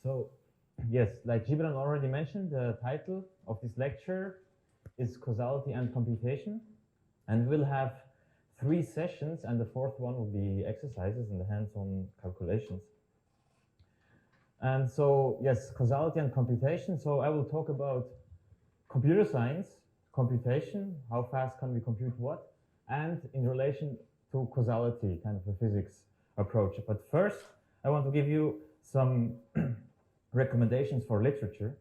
So, yes, like Gibran already mentioned, the title of this lecture is Causality and Computation. And we'll have 3 sessions, and the 4th one will be exercises and the hands-on calculations. And so, yes, causality and computation. So I will talk about computer science, computation, how fast can we compute what, and in relation to causality, kind of a physics approach. But first, I want to give you some recommendations for literature,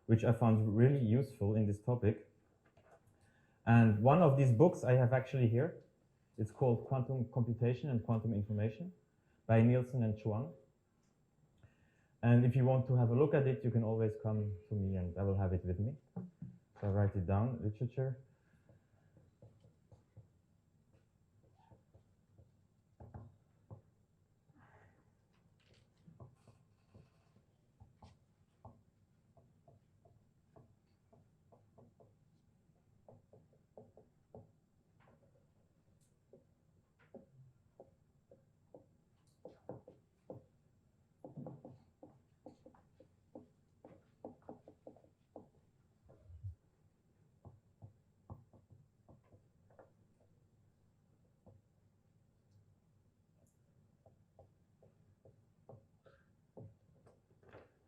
which I found really useful in this topic. And one of these books I have actually here. It's called Quantum Computation and Quantum Information by Nielsen and Chuang. And if you want to have a look at it, you can always come to me and I will have it with me. So I write it down, literature.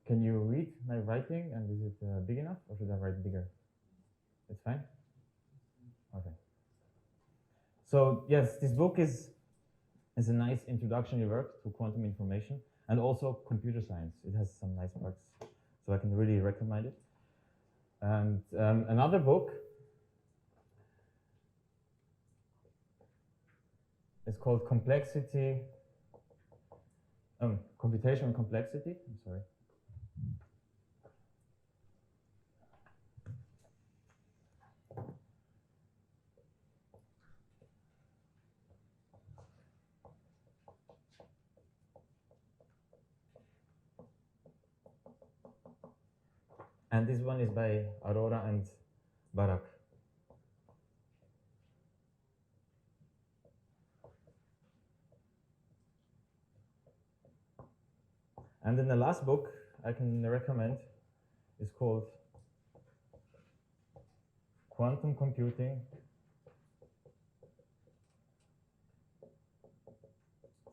Can you read my writing, and is it big enough, or should I write bigger? It's fine? Okay. So yes, this book is a nice introductory work to quantum information and also computer science. It has some nice parts, so I can really recommend it. And another book is called Complexity, Computational Complexity, I'm sorry. And this one is by Aurora and Barak. And then the last book I can recommend is called Quantum Computing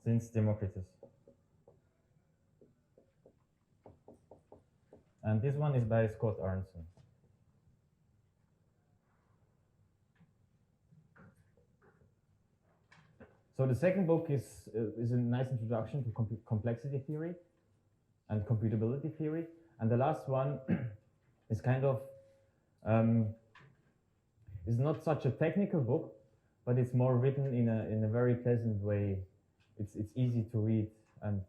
since Democritus. And this one is by Scott Aronson. So the second book is a nice introduction to complexity theory and computability theory. And the last one is kind of, is not such a technical book, but it's more written in a very pleasant way. It's easy to read, and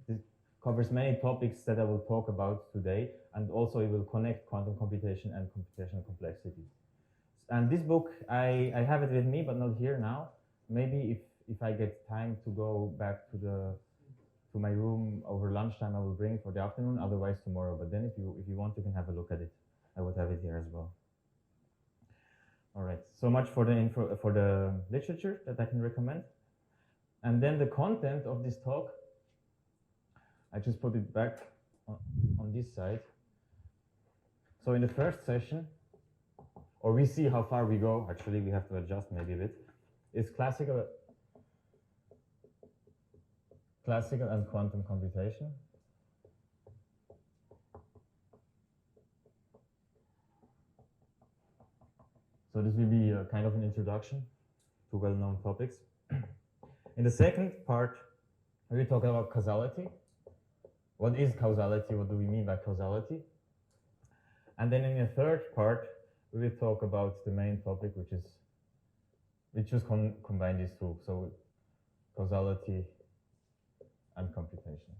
it covers many topics that I will talk about today, and also it will connect quantum computation and computational complexity. And this book, I have it with me, but not here now. Maybe if I get time to go back to my room over lunchtime, I will bring it for the afternoon, otherwise tomorrow. But then if you want, you can have a look at it. I would have it here as well. All right, so much for the info, for the literature that I can recommend. And then the content of this talk, I just put it back on this side. So in the first session, or we see how far we go, actually we have to adjust maybe a bit, is classical and quantum computation. So this will be a kind of an introduction to well-known topics. In the second part, we will talk about causality. What is causality? What do we mean by causality? And then in the third part, we will talk about the main topic, which just combine these two. So causality and computation.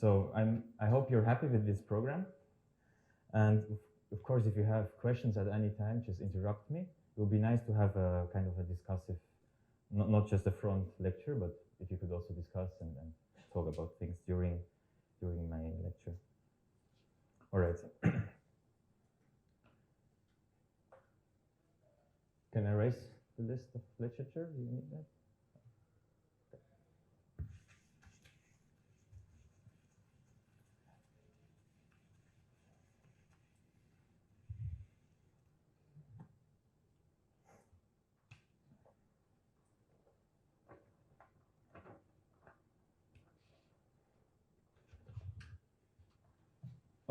So I hope you're happy with this program. And of course, if you have questions at any time, just interrupt me. It would be nice to have a kind of a discussive, not just a front lecture, but if you could also discuss and talk about things during my lecture. All right. Can I erase the list of literature? Do you need that?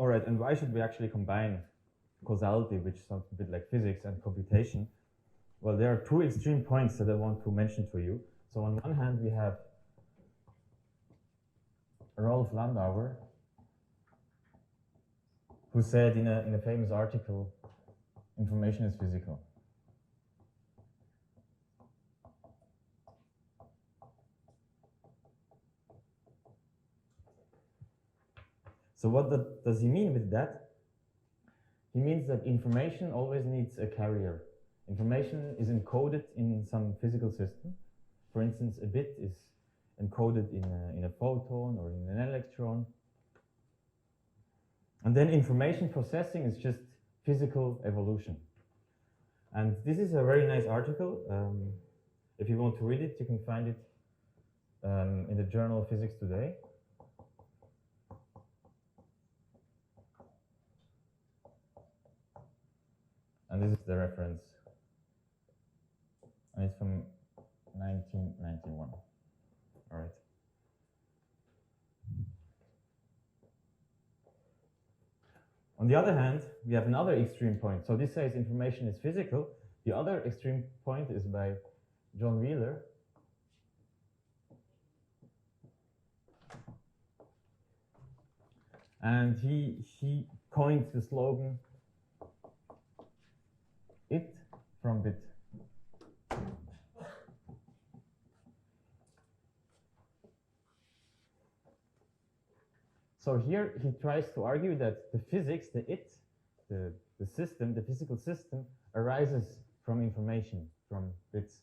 All right, and why should we actually combine causality, which sounds a bit like physics, and computation? Well, there are two extreme points that I want to mention to you. So on one hand, we have Rolf Landauer, who said in a famous article, information is physical. So what does he mean with that? He means that information always needs a carrier. Information is encoded in some physical system. For instance, a bit is encoded in a photon or in an electron. And then information processing is just physical evolution. And this is a very nice article. If you want to read it, you can find it in the journal Physics Today. And this is the reference. And it's from 1991. All right. On the other hand, we have another extreme point. So this says information is physical. The other extreme point is by John Wheeler. And he coined the slogan, it from bit. So here he tries to argue that the physics, the system, the physical system, arises from information, from bits.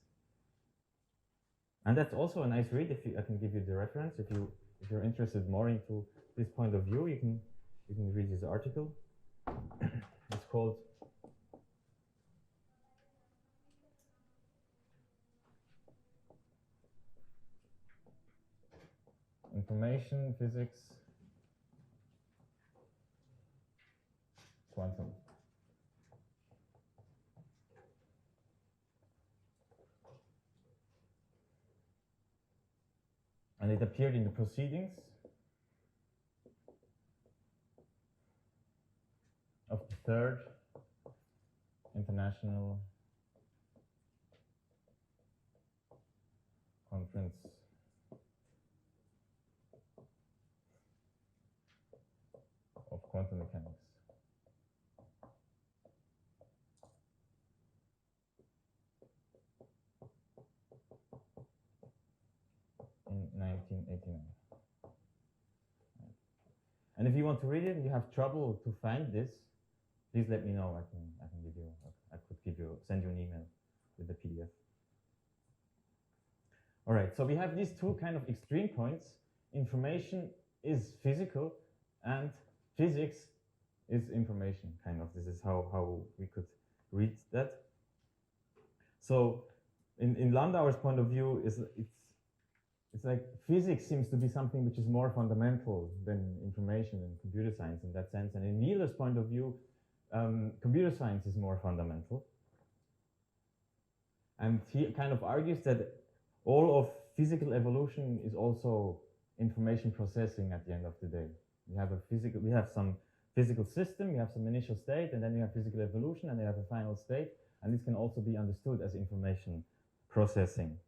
And that's also a nice read. I can give you the reference. If you're interested more into this point of view, you can read his article. It's called Information, Physics, Quantum. And it appeared in the proceedings of the Third International Conference of Quantum Mechanics. In 1989. And if you want to read it and you have trouble to find this, please let me know. I can give you, send you an email with the PDF. All right, so we have these two kind of extreme points. Information is physical and physics is information, kind of. This is how we could read that. So in Landauer's point of view, it's like physics seems to be something which is more fundamental than information and computer science in that sense. And in Wheeler's point of view, computer science is more fundamental. And he kind of argues that all of physical evolution is also information processing at the end of the day. We have some physical system, we have some initial state, and then we have physical evolution, and we have a final state. And this can also be understood as information processing.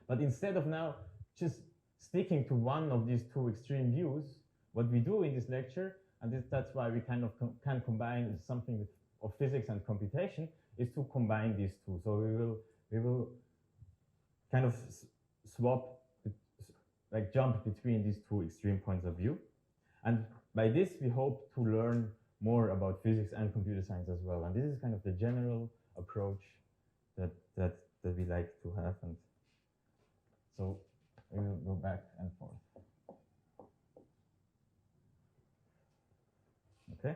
But instead of now just sticking to one of these two extreme views, what we do in this lecture, and that's why we kind of can combine something of physics and computation, is to combine these two. So we will kind of jump between these two extreme points of view. And by this, we hope to learn more about physics and computer science as well. And this is kind of the general approach that we like to have. And so we will go back and forth. Okay?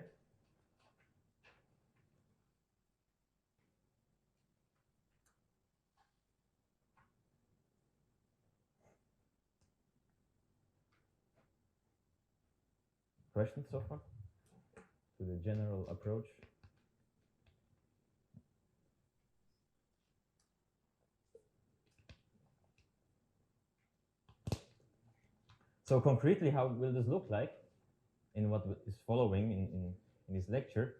Questions so far to the general approach? So concretely, how will this look like in what is following in this lecture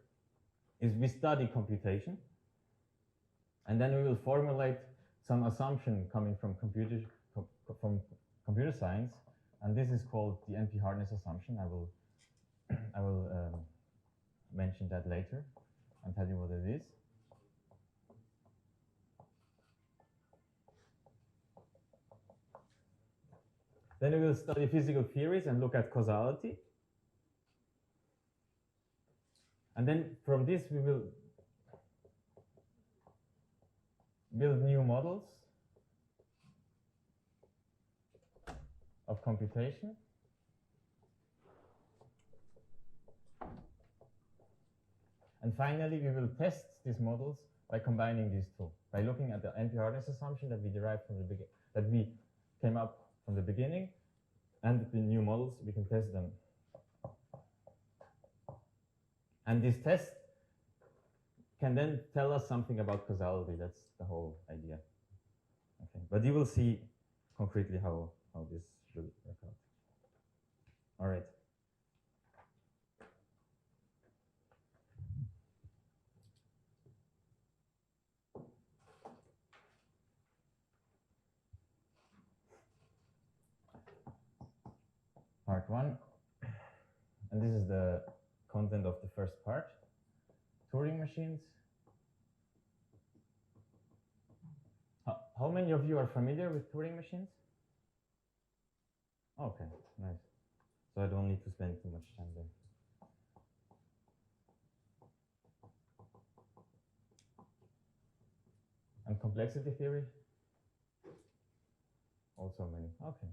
is we study computation, and then we will formulate some assumption coming from computer science, and this is called the NP hardness assumption. I will mention that later and tell you what it is. Then we will study physical theories and look at causality. And then from this we will build new models of computation. And finally, we will test these models by combining these two, by looking at the NP hardness assumption that we derived from the that we came up from the beginning, and the new models, we can test them. And this test can then tell us something about causality. That's the whole idea. Okay, but you will see concretely how this will work out. All right. Part 1, and this is the content of the first part. Turing machines. How many of you are familiar with Turing machines? Okay, nice. So I don't need to spend too much time there. And complexity theory? Also many. Okay.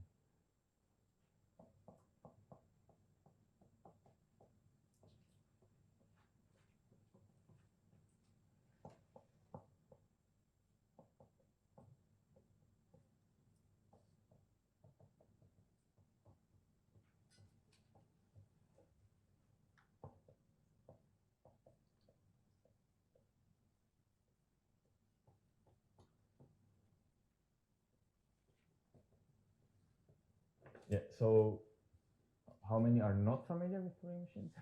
Yeah, so how many are not familiar with Turing machines?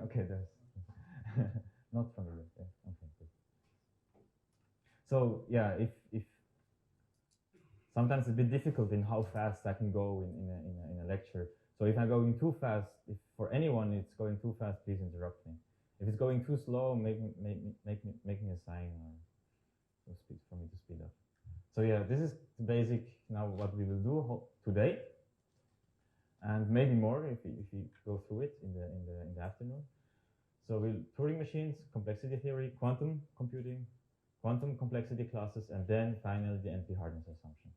Okay, there's not familiar. Yeah, okay, good. So yeah, if sometimes it's a bit difficult in how fast I can go in a lecture. So if I'm going too fast, if for anyone it's going too fast, please interrupt me. If it's going too slow, make me a sign or for me to speed up. So yeah, this is the basic now what we will do today, and maybe more if we go through it in the afternoon. So Turing machines, complexity theory, quantum computing, quantum complexity classes, and then finally the NP hardness assumption.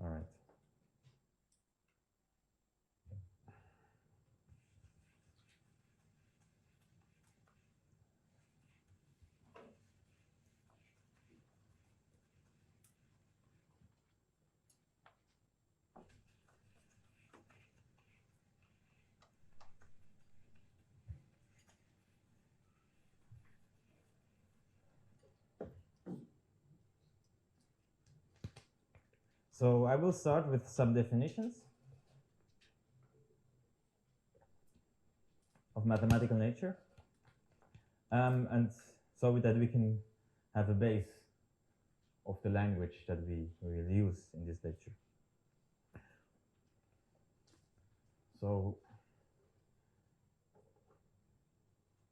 All right. So I will start with some definitions of mathematical nature, and so that we can have a base of the language that we will use in this lecture. So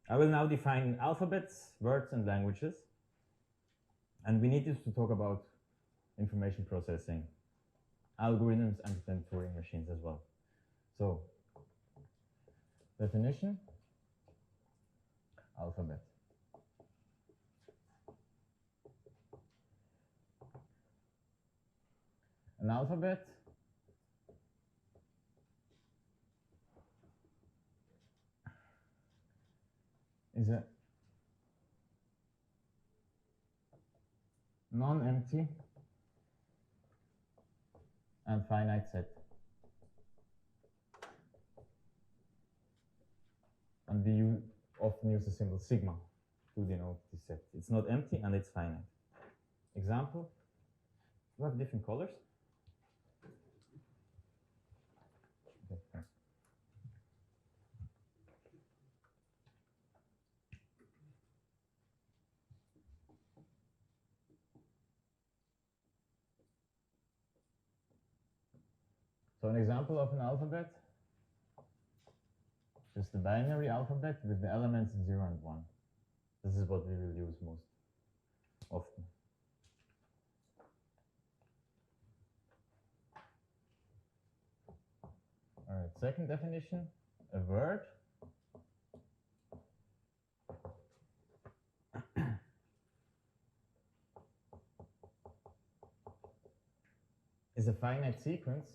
I will now define alphabets, words, and languages, and we need to talk about information processing, algorithms, and then Turing machines as well. So, definition, alphabet. An alphabet is a non-empty and finite set. And we often use the symbol sigma to denote this set. It's not empty and it's finite. Example, we have different colors. So an example of an alphabet, just the binary alphabet with the elements 0 and 1. This is what we will use most often. All right, second definition, a word is a finite sequence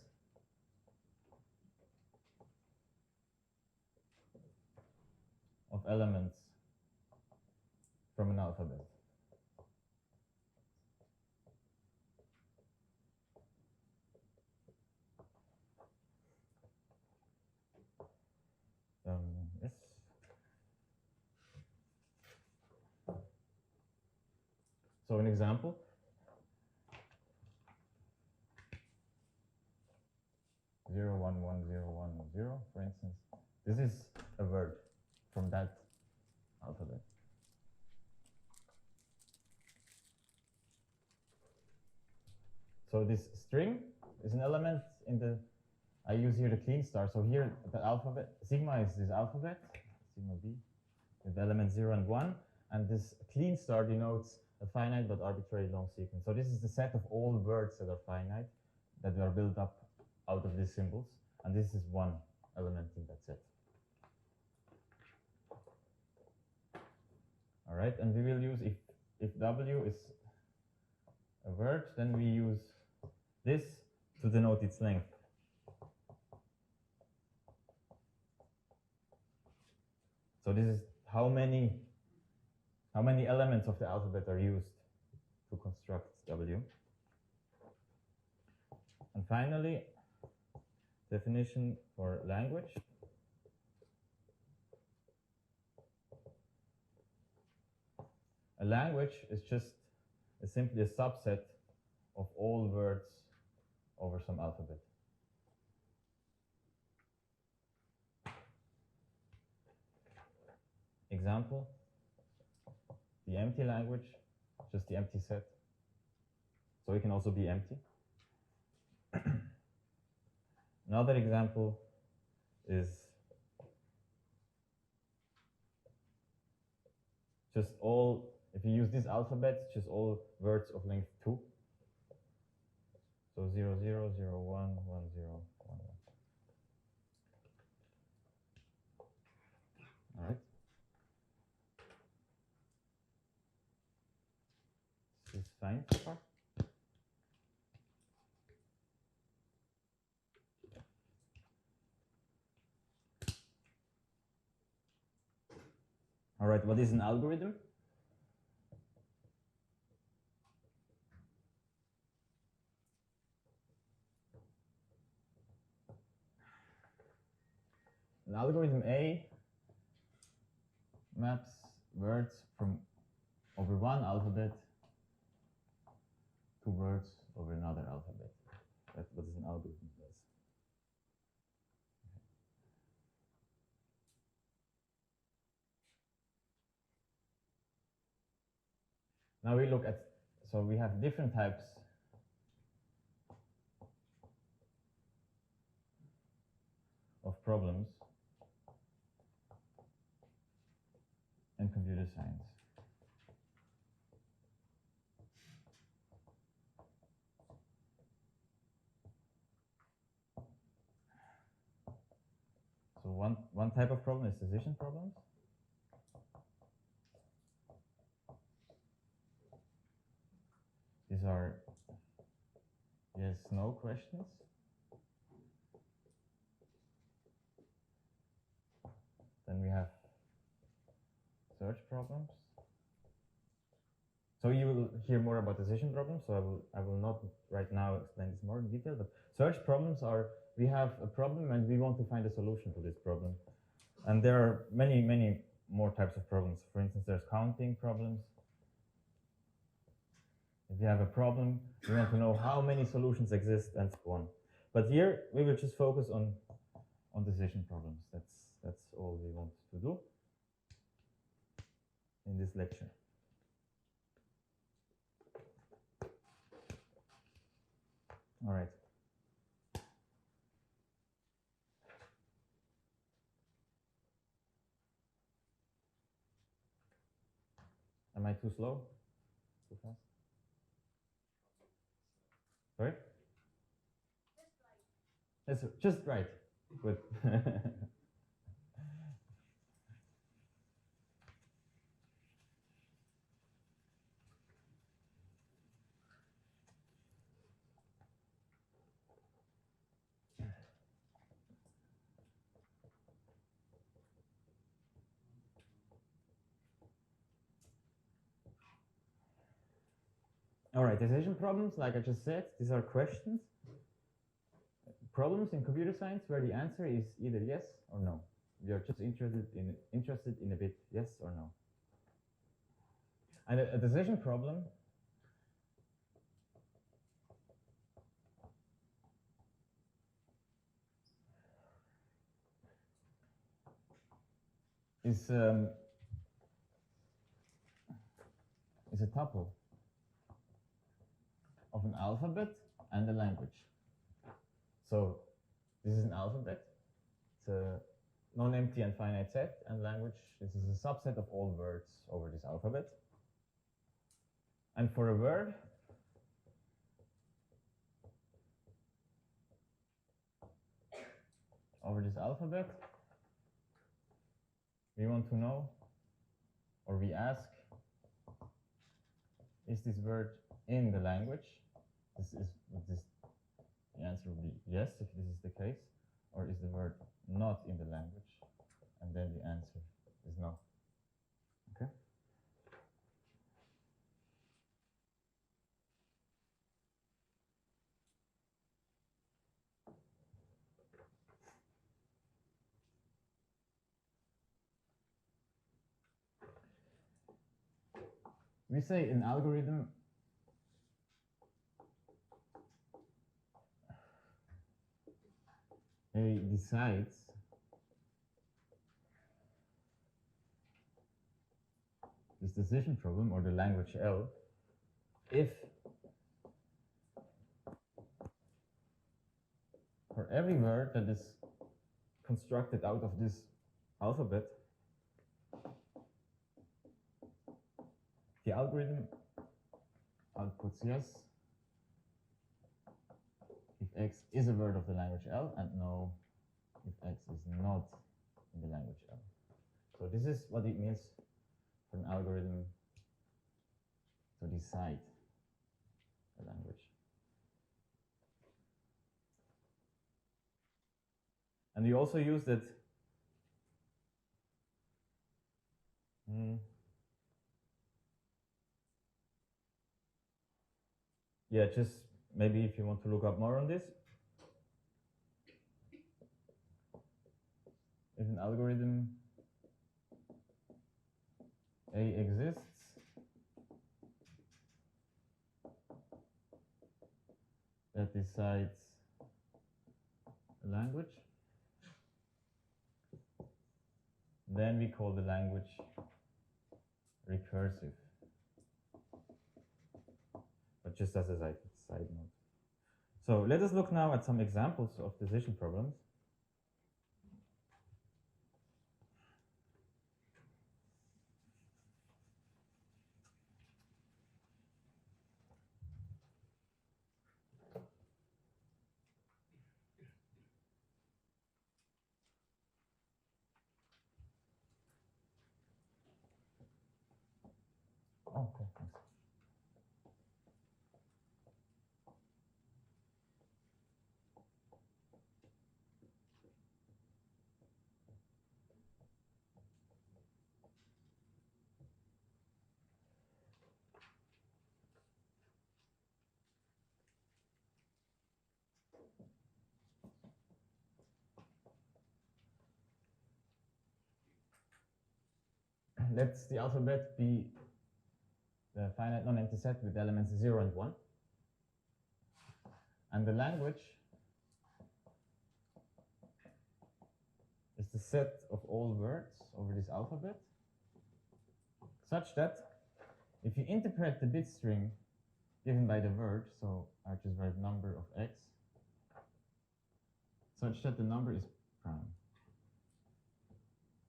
of elements from an alphabet. Yes. So an example. Zero, 1, 1, 0, 1, 0, for instance. This is a word from that alphabet. So this string is an element in the, I use here the clean star. So here the alphabet, sigma is this alphabet, sigma b, with elements 0 and 1. And this clean star denotes a finite but arbitrary long sequence. So this is the set of all words that are finite, that are built up out of these symbols. And this is one element in that set. All right, and we will use, if W is a word, then we use this to denote its length. So this is how many elements of the alphabet are used to construct W. And finally, definition for language. A language is just simply a subset of all words over some alphabet. Example, the empty language, just the empty set. So it can also be empty. Another example is just all, if you use this alphabet, just all words of length 2. So 0, 0, 0, 1, 1, 0, 1, 1. All right. This is fine so far. All right, what is an algorithm? An algorithm A maps words from over one alphabet to words over another alphabet. That's what an algorithm does. Now we look at, so we have different types of problems in computer science. So one type of problem is decision problems. These are yes, no questions. Then we have search problems. So you will hear more about decision problems, so I will not right now explain this more in detail, but search problems are, we have a problem and we want to find a solution to this problem. And there are many, many more types of problems. For instance, there's counting problems. If you have a problem, you want to know how many solutions exist and so on. But here we will just focus on decision problems. That's all we want to do in this lecture. All right. Am I too slow? Too fast? Sorry? That's just right. Good. All right, decision problems, like I just said, these are questions. Problems in computer science where the answer is either yes or no. We are just interested in a bit yes or no. And a decision problem is a tuple of an alphabet and a language. So this is an alphabet. It's a non-empty and finite set, and language, this is a subset of all words over this alphabet. And for a word, over this alphabet, we want to know, or we ask, is this word in the language? The answer will be yes if this is the case, or is the word not in the language? And then the answer is no. Okay? We say an algorithm decides this decision problem, or the language L, if for every word that is constructed out of this alphabet, the algorithm outputs yes if X is a word of the language L, and no if X is not in the language L. So this is what it means for an algorithm to decide the language. And we also use that yeah, just maybe if you want to look up more on this. If an algorithm A exists, that decides a language, then we call the language recursive. But just as a side note. So let us look now at some examples of decision problems. Okay, thanks. Let the alphabet be the finite non-empty set with elements 0 and 1. And the language is the set of all words over this alphabet, such that if you interpret the bit string given by the word, so I just write number of x, such that the number is prime.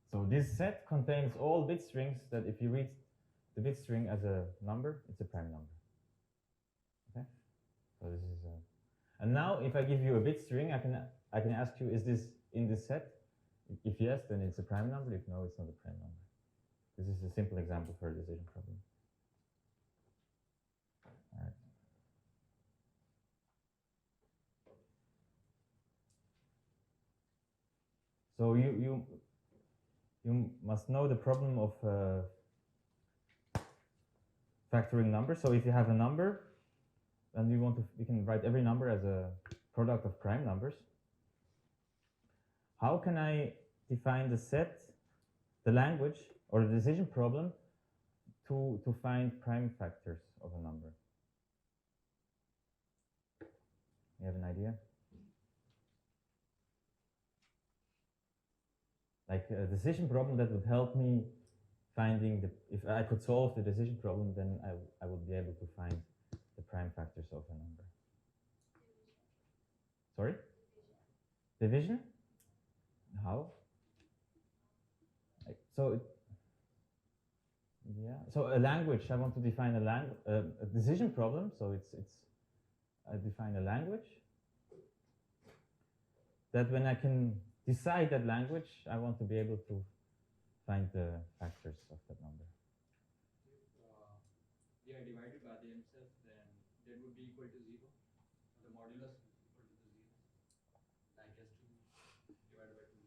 So this set contains all bit strings that if you read the bit string as a number, it's a prime number. Okay, so this is and now if I give you a bit string, I can ask you, is this in this set? If yes, then it's a prime number. If no, it's not a prime number. This is a simple example for a decision problem. All right. So you must know the problem of factoring numbers. So if you have a number, and we can write every number as a product of prime numbers. How can I define the set, the language, or the decision problem to find prime factors of a number? You have an idea? Like a decision problem that would help me finding if I could solve the decision problem, then I would be able to find the prime factors of a number. Sorry? Division? How? So a language. I want to define a decision problem. So I define a language that when I can decide that language, I want to be able to find the factors of that number. If they are divided by themselves, then that would be equal to 0. The modulus is equal to 0. Like S2 divided by 2.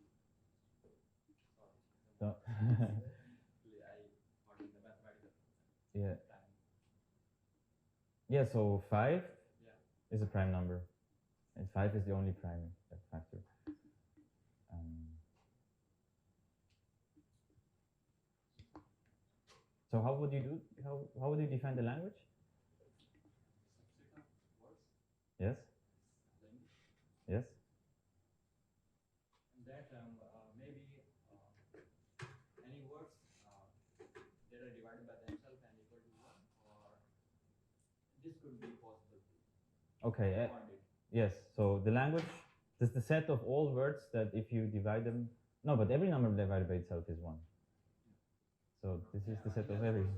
Sorry. So I thought in the mathematical. Yeah. Yeah, so 5 is a prime number. And 5 is the only prime factor. So how would you do? How would you define the language? Words. Yes. Language. Yes. And that maybe any words that are divided by themselves and equal to 1, or this could be possible. Okay. Yes. So the language is the set of all words that if you divide them. No, but every number divided by itself is 1. So this is the set of every. Okay.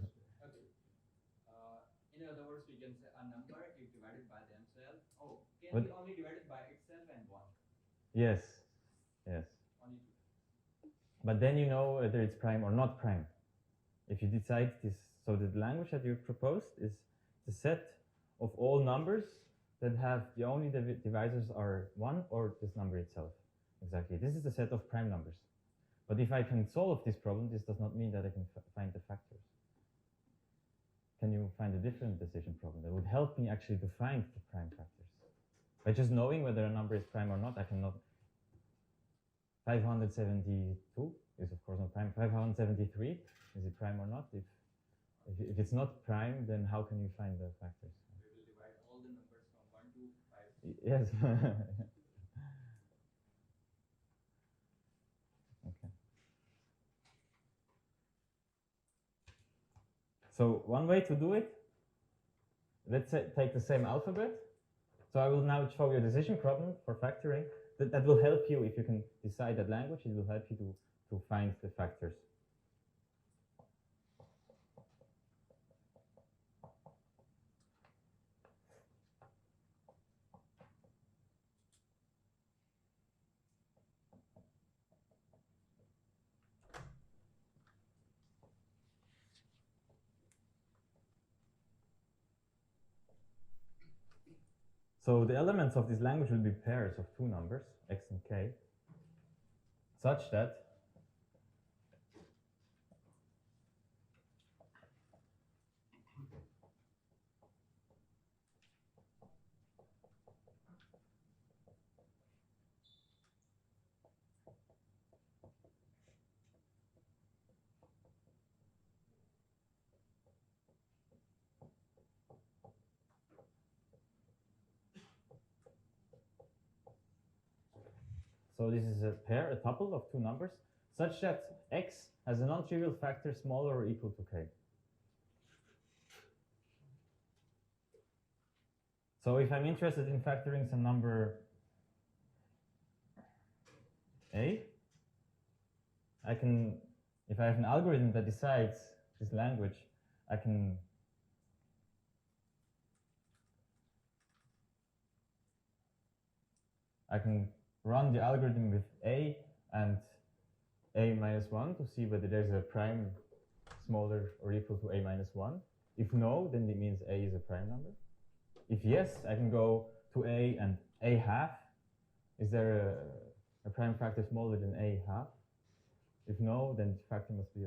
In other words, we can say a number if divided by themselves. Oh, can be only divided by itself and 1. Yes. Yes. Only 2. But then you know whether it's prime or not prime. If you decide this, so the language that you proposed is the set of all numbers that have the only divisors are 1 or this number itself. Exactly. This is the set of prime numbers. But if I can solve this problem, this does not mean that I can find the factors. Can you find a different decision problem that would help me actually to find the prime factors? By just knowing whether a number is prime or not, I cannot. 572 is of course not prime. 573, is it prime or not? If it's not prime, then how can you find the factors? We will divide all the numbers from 1 to 5. Yes. Okay. So one way to do it, let's say, take the same alphabet. So I will now show you a decision problem for factoring that will help you if you can decide that language. It will help you to find the factors. So the elements of this language will be pairs of 2 numbers, x and k, such that so this is a pair, a tuple of 2 numbers, such that x has a non-trivial factor smaller or equal to k. So if I'm interested in factoring some number a, I can, if I have an algorithm that decides this language, I can run the algorithm with A and A minus 1 to see whether there's a prime smaller or equal to A minus 1. If no, then it means A is a prime number. If yes, I can go to A and A half. Is there a prime factor smaller than A half? If no, then the factor must be,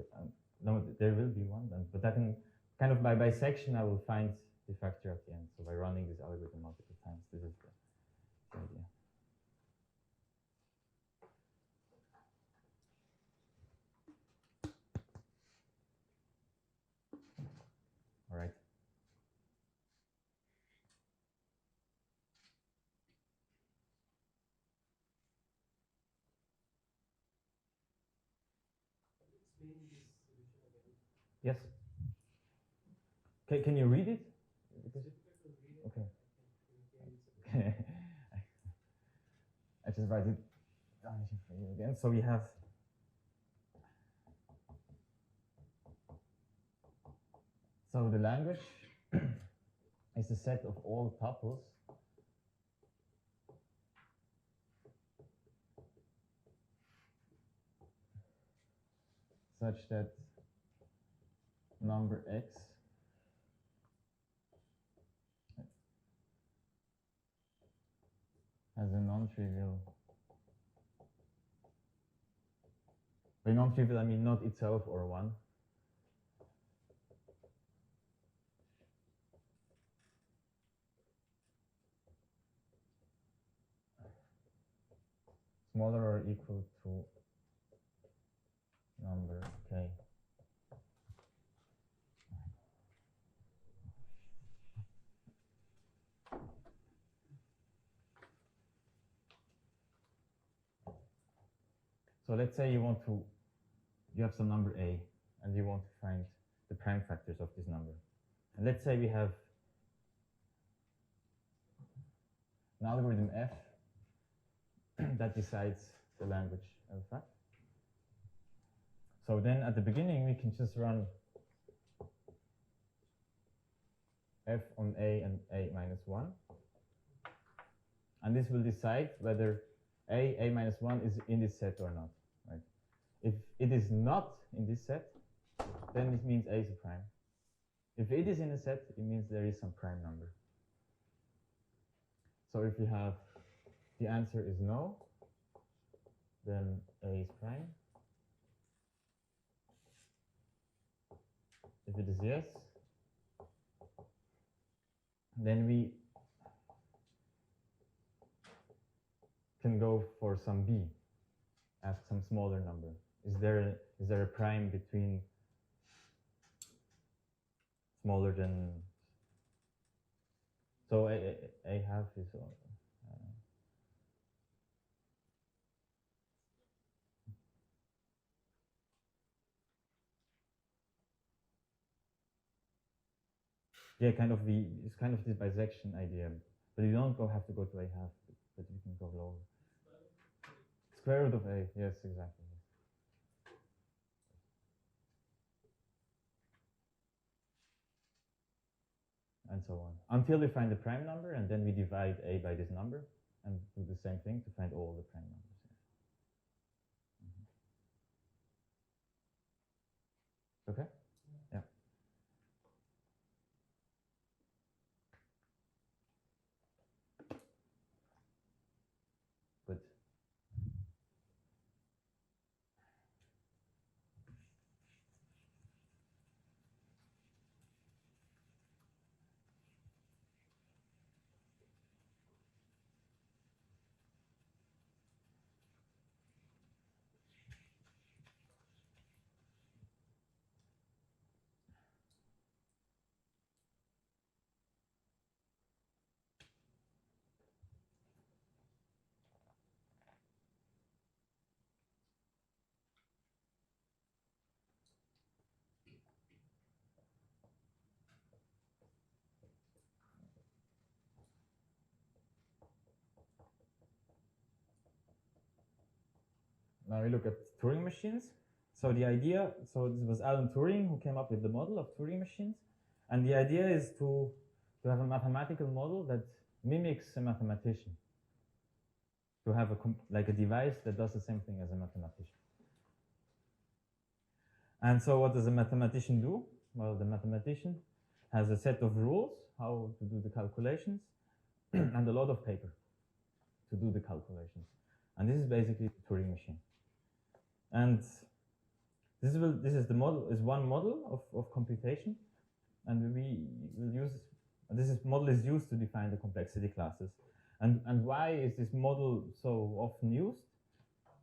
no, there will be one then. But I can, kind of by bisection, I will find the factor at the end. So by running this algorithm multiple times, this is the idea. All right. Yes. Can you read it? Okay. I just write it down for you again. So we have the language is a set of all tuples such that number x has a non-trivial. By non-trivial, I mean not itself or 1. Smaller or equal to number k. So let's say you have some number a, and you want to find the prime factors of this number. And let's say we have an algorithm f that decides the language alpha. So then at the beginning we can just run f on a and a minus 1. And this will decide whether a minus 1 is in this set or not. Right? If it is not in this set, then it means a is a prime. If it is in a set, it means there is some prime number. So if you have the answer is no, then a is prime. If it is yes, then we can go for some b, ask some smaller number. Is there a prime between smaller than, so a half is yeah, it's kind of this bisection idea, but you don't have to go to a half, but you can go lower. Square root of a, yes, exactly. And so on, until we find the prime number, and then we divide a by this number, and do the same thing to find all the prime numbers. Okay? Yeah. Good. Now we look at Turing machines. So the idea, so this was Alan Turing who came up with the model of Turing machines. And the idea is to have a mathematical model that mimics a mathematician. To have like a device that does the same thing as a mathematician. And so what does a mathematician do? Well, the mathematician has a set of rules, how to do the calculations, and a lot of paper to do the calculations. And this is basically the Turing machine. And this is the model, is one model of computation. And we will use, model is used to define the complexity classes. And why is this model so often used?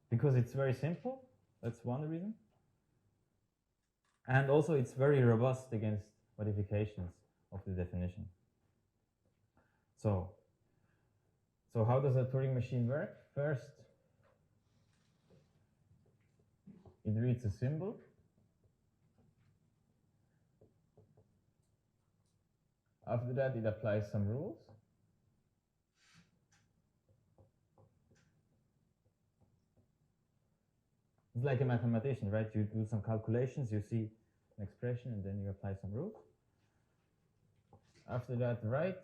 Because it's very simple. That's one reason. And also it's very robust against modifications of the definition. So how does a Turing machine work? First, it reads a symbol. After that, it applies some rules. It's like a mathematician, right? You do some calculations, you see an expression, and then you apply some rules. After that, write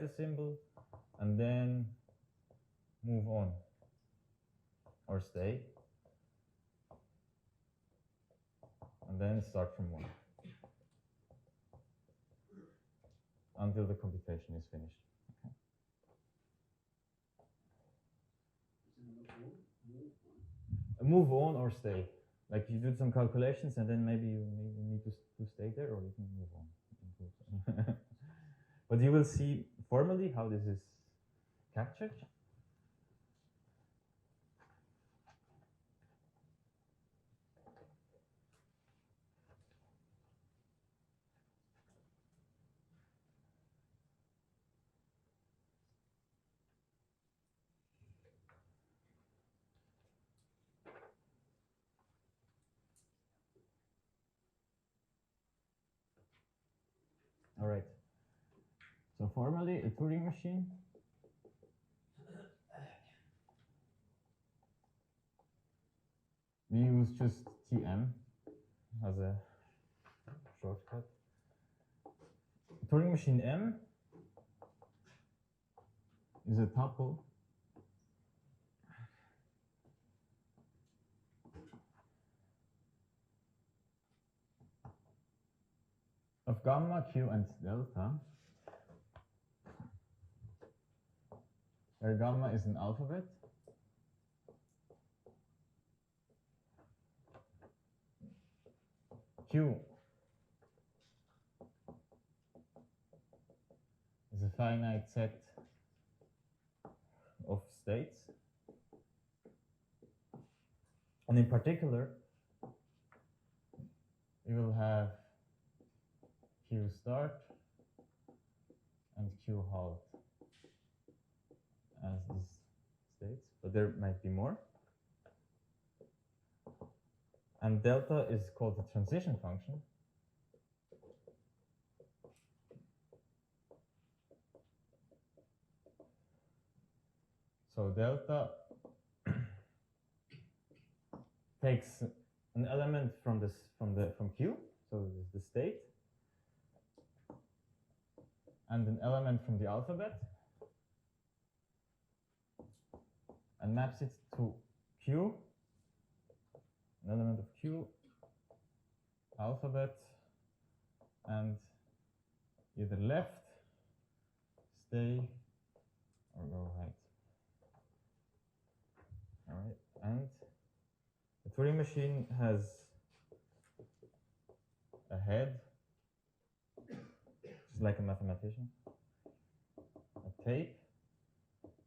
a symbol, and then move on, or stay, and then start from 1 until the computation is finished. Okay. Move on or stay. Like you do some calculations, and then maybe you need to stay there, or you can move on. But you will see formally how this is captured. All right. So formally, a Turing machine we use just TM as a shortcut. Turing machine M is a tuple of gamma, Q, and delta, where gamma is an alphabet, Q is a finite set of states, and in particular, we will have Q start and Q halt as these states, but there might be more. And delta is called the transition function. So delta takes an element from Q, so this is the state, and an element from the alphabet, and maps it to Q, an element of Q, alphabet, and either left, stay, or go right. All right, and the Turing machine has a head, just like a mathematician, a tape.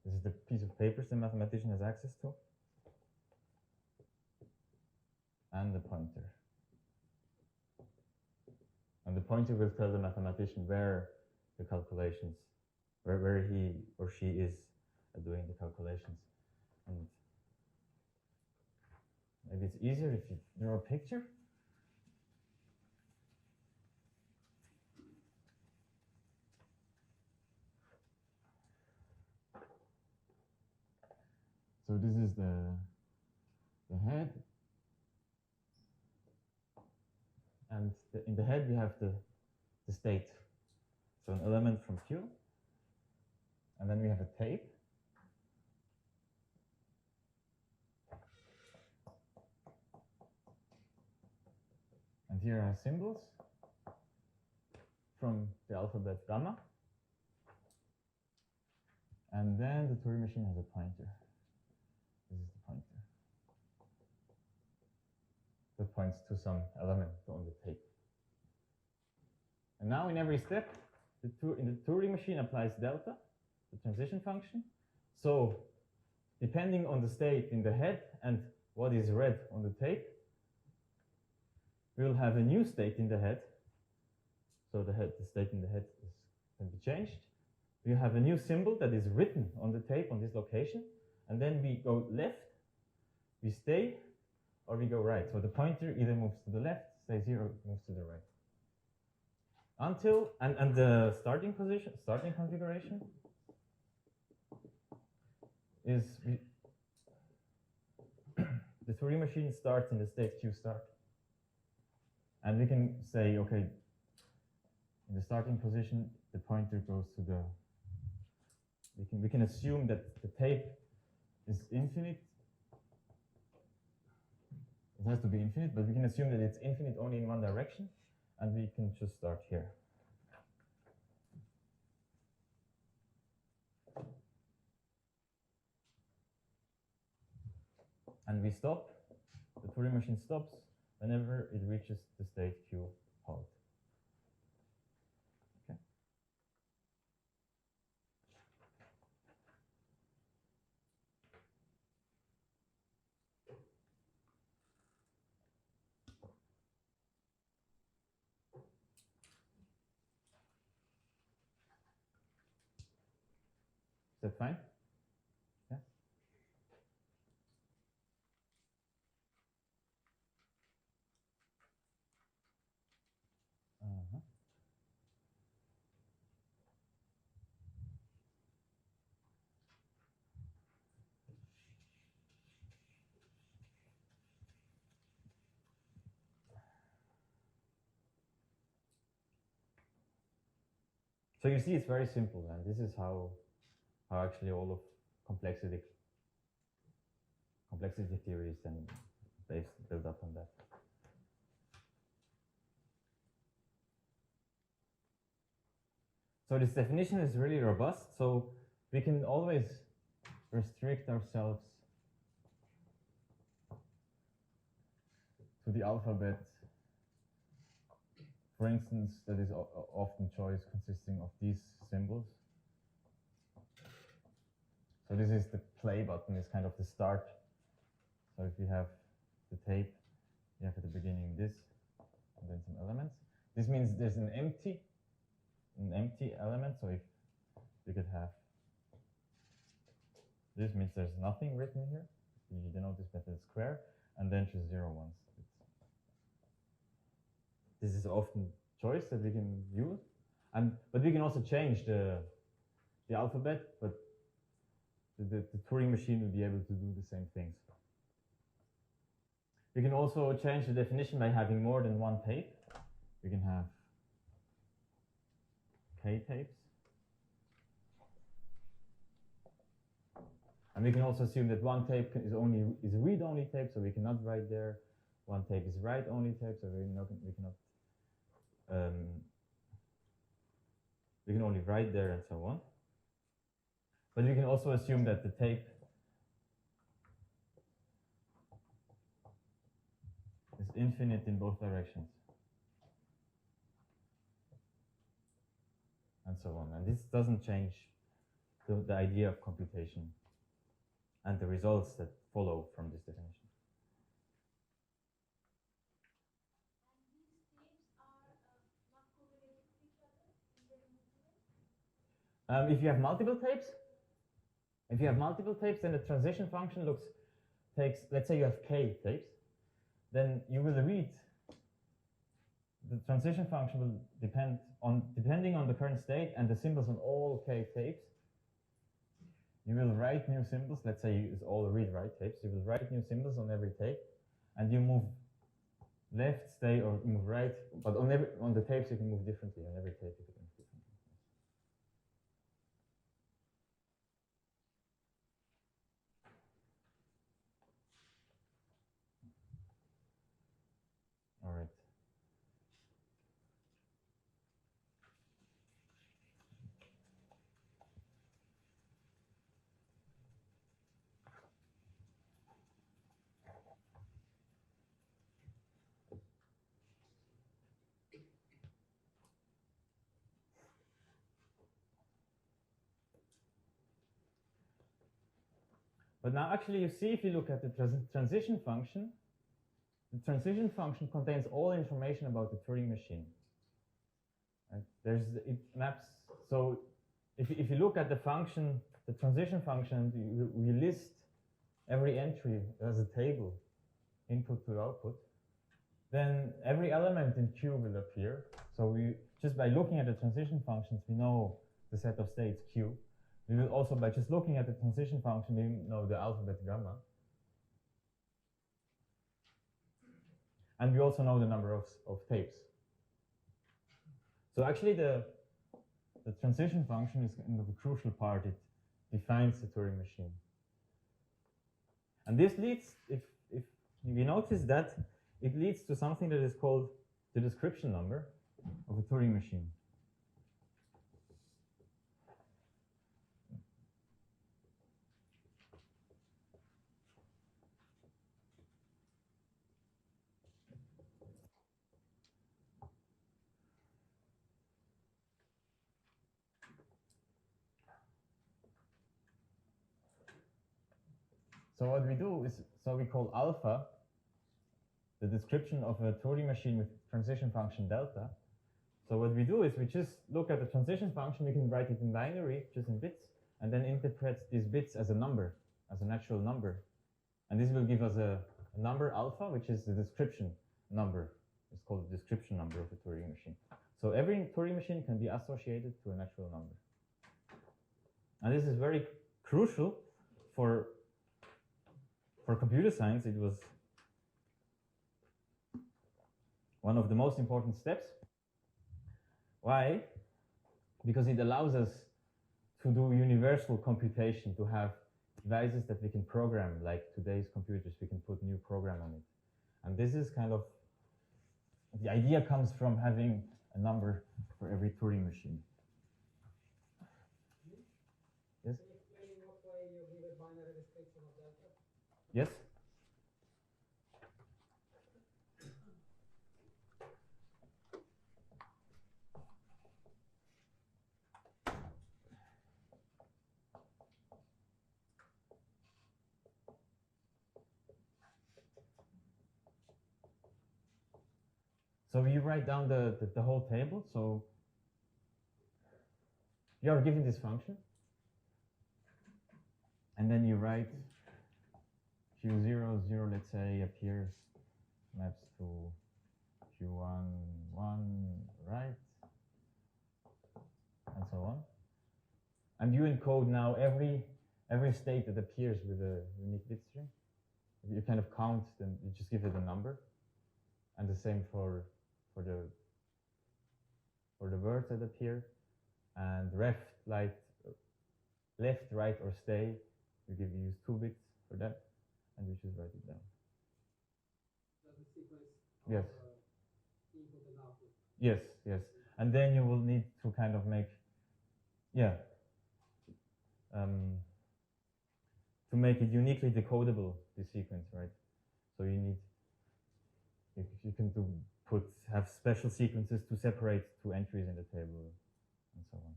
This is the piece of papers the mathematician has access to, and the pointer. And the pointer will tell the mathematician where the calculations, where he or she is doing the calculations. And maybe it's easier if you draw a picture. So this is the head. And in the head we have the state. So an element from Q. And then we have a tape. And here are symbols from the alphabet gamma. And then the Turing machine has a pointer. This is the pointer. That points to some element on the tape. And now in every step, in the Turing machine applies delta, the transition function. So depending on the state in the head and what is read on the tape, we'll have a new state in the head. So the state in the head can be changed. We have a new symbol that is written on the tape on this location. And then we go left, we stay, or we go right. So the pointer either moves to the left, stays here, or moves to the right. Until, and the starting position, starting configuration is the Turing machine starts in the state Q start. And we can say, okay, in the starting position, the pointer goes to the, we can assume that the tape is infinite. It has to be infinite, but we can assume that it's infinite only in one direction, and we can just start here. And we stop, the Turing machine stops whenever it reaches the state Q halt. Okay. Is that fine? Yeah. So you see, it's very simple, and this is how actually all of complexity theory is then built up on that. So this definition is really robust, so we can always restrict ourselves to the alphabet. For instance, that is often choice consisting of these symbols. So this is the play button, is kind of the start. So if you have the tape, you have at the beginning this, and then some elements. This means there's an empty element. So if you could have, this means there's nothing written here. You denote this method square, and then just 0 ones. This is often choice that we can use, but we can also change the alphabet, but the Turing machine will be able to do the same things. We can also change the definition by having more than one tape. We can have K tapes. And we can also assume that one tape is a read-only tape, so we cannot write there. One tape is write-only tape, so we can only write there and so on. But we can also assume that the tape is infinite in both directions. And so on. And this doesn't change the idea of computation and the results that follow from this definition. If you have multiple tapes, then the transition function takes, let's say you have K tapes, then you will read, the transition function will depending on the current state and the symbols on all K tapes, you will write new symbols. Let's say it's all read-write tapes. You will write new symbols on every tape, and you move left, stay, or move right. But on the tapes you can move differently. On every tape you can move differently. All right. But now actually you see, if you look at the transition function, the transition function contains all information about the Turing machine. Right? It maps, so if you look at the function, the transition function, we list every entry as a table, input to output, then every element in Q will appear. So we, just by looking at the transition functions, we know the set of states Q. We will also, by just looking at the transition function, we know the alphabet gamma. And we also know the number of tapes. So actually the transition function is kind of a crucial part. It defines the Turing machine. And this leads, if we notice that, it leads to something that is called the description number of a Turing machine. So what we do is, so we call alpha the description of a Turing machine with transition function delta. So what we do is we just look at the transition function. We can write it in binary, just in bits, and then interpret these bits as a number, as a natural number. And this will give us a number alpha, which is the description number. It's called the description number of a Turing machine. So every Turing machine can be associated to a natural number. And this is very crucial for computer science. It was one of the most important steps. Why? Because it allows us to do universal computation, to have devices that we can program, like today's computers. We can put new program on it. And this is kind of, the idea comes from having a number for every Turing machine. Yes? Can you explain in what way you give a binary description of delta? Yes? So you write down the whole table. So you are given this function, and then you write Q0, 0, let's say, appears, maps to Q1, 1, right, and so on. And you encode now every state that appears with a unique bit string. You kind of count them, you just give it a number. And the same for the words that appear. And left, right, or stay, you use 2 bits for that, and you just write it down. Does the sequence Yes. Input and output? Yes, yes. And then you will need to kind of make, to make it uniquely decodable, this sequence, right? So you need, you can have special sequences to separate 2 entries in the table, and so on.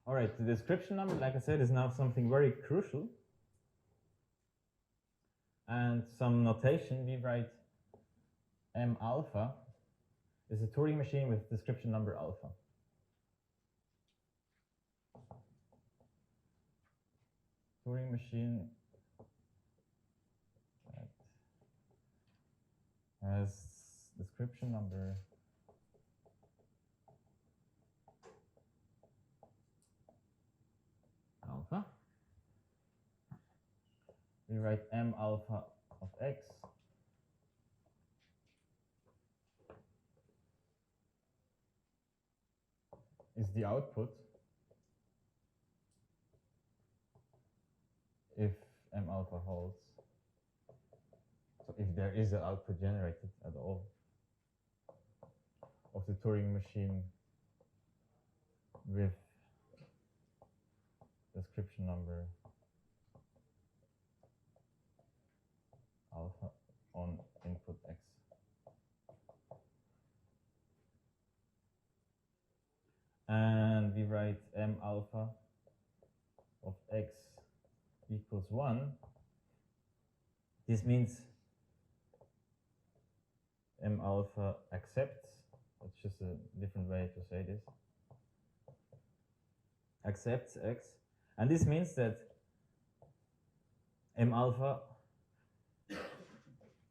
All right, the description number, like I said, is now something very crucial. And some notation, we write M alpha is a Turing machine with description number alpha. Turing machine that has description number alpha. We write m alpha of x is the output if m alpha holds. So if there is an output generated at all of the Turing machine with description number alpha on input x. And we write m alpha of x equals 1. This means m alpha accepts, that's just a different way to say this, accepts x. And this means that m alpha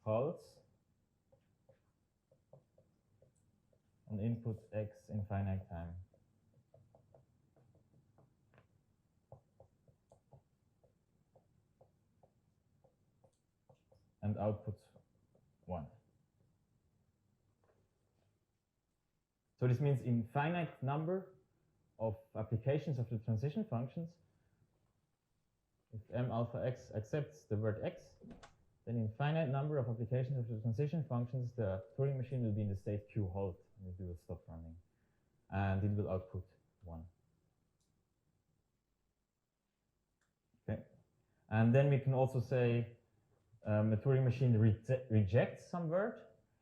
holds on input x in finite time. And outputs 1. So this means in finite number of applications of the transition functions, if m alpha x accepts the word x, then in finite number of applications of the transition functions, the Turing machine will be in the state q halt, and it will stop running, and it will output 1. Okay, and then we can also say a Turing machine rejects some word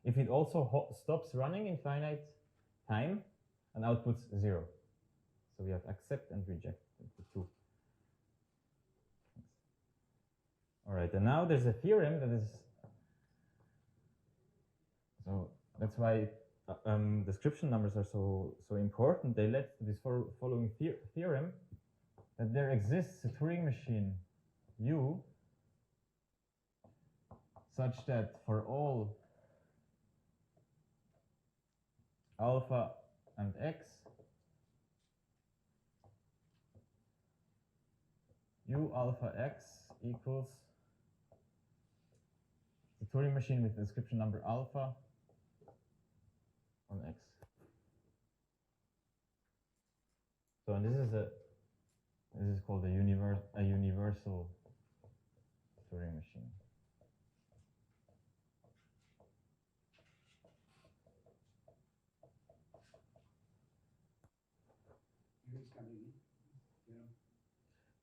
if it also stops running in finite time and outputs 0. So we have accept and reject, the two. All right, and now there's a theorem that is, so that's why description numbers are so important. They led to this following theorem, that there exists a Turing machine U such that for all alpha and x, U alpha x equals the Turing machine with the description number alpha on x. So, and this is called a universal Turing machine.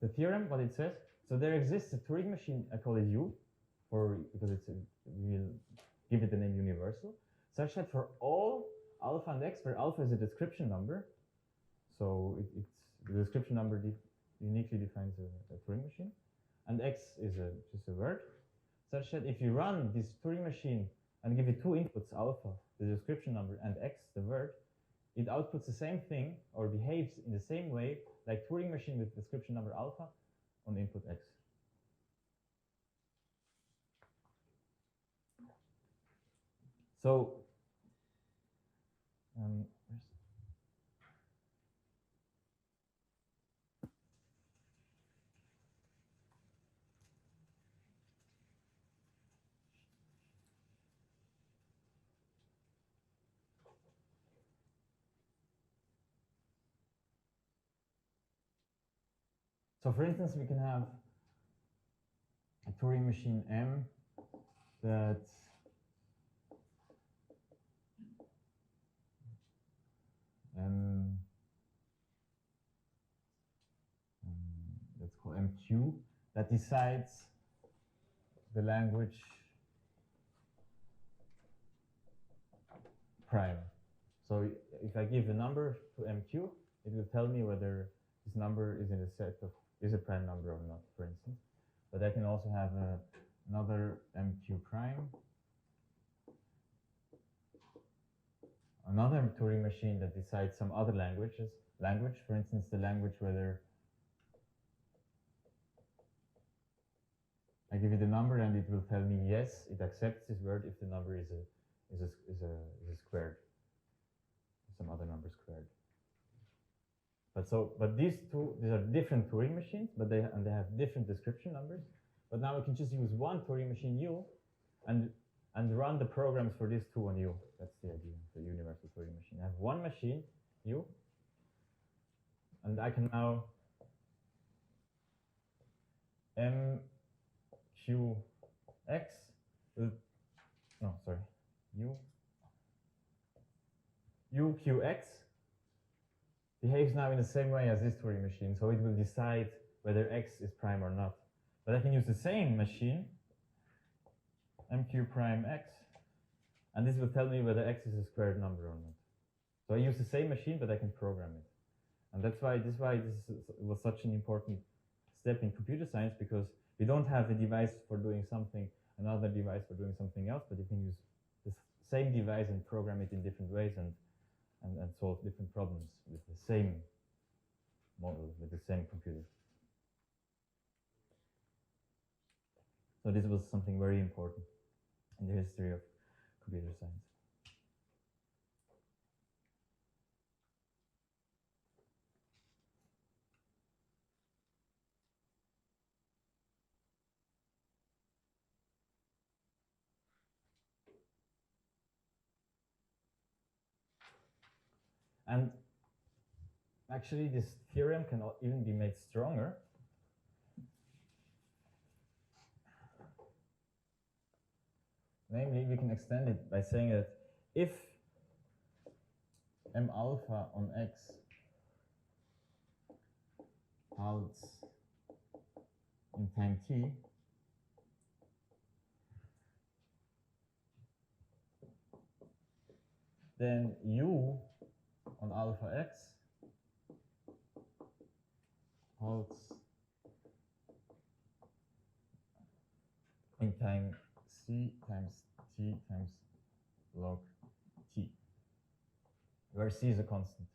The theorem, what it says, so there exists a Turing machine, I call it U, because we will give it the name universal, such that for all alpha and x, where alpha is a description number, so the description number uniquely defines a Turing machine, and x is just a word, such that if you run this Turing machine and give it two inputs, alpha, the description number, and x, the word, it outputs the same thing or behaves in the same way like Turing machine with description number alpha on input x. So, so for instance, we can have a Turing machine M that let's call MQ, that decides the language prime. So if I give a number to MQ, it will tell me whether this number is in a set of, is a prime number or not, for instance. But I can also have another MQ prime, another Turing machine that decides some other language, for instance, the language whether I give it a number, and it will tell me yes, it accepts this word if the number is a squared, some other number squared. But these are different Turing machines, but they have different description numbers. But now we can just use one Turing machine U, and run the programs for these two on U. That's the idea, the universal Turing machine. I have one machine U, and I can now MQX UQX behaves now in the same way as this Turing machine, so it will decide whether X is prime or not. But I can use the same machine, MQ prime X, and this will tell me whether X is a squared number or not. So I use the same machine, but I can program it. And that's why this was such an important step in computer science, because we don't have a device for doing something, another device for doing something else, but you can use the same device and program it in different ways and solve different problems with the same model, with the same computer. So this was something very important in the history of computer science. And actually, this theorem can even be made stronger. Namely, we can extend it by saying that if M alpha on X halts in time t, then U on alpha X halts in time C times T times log T, where C is a constant.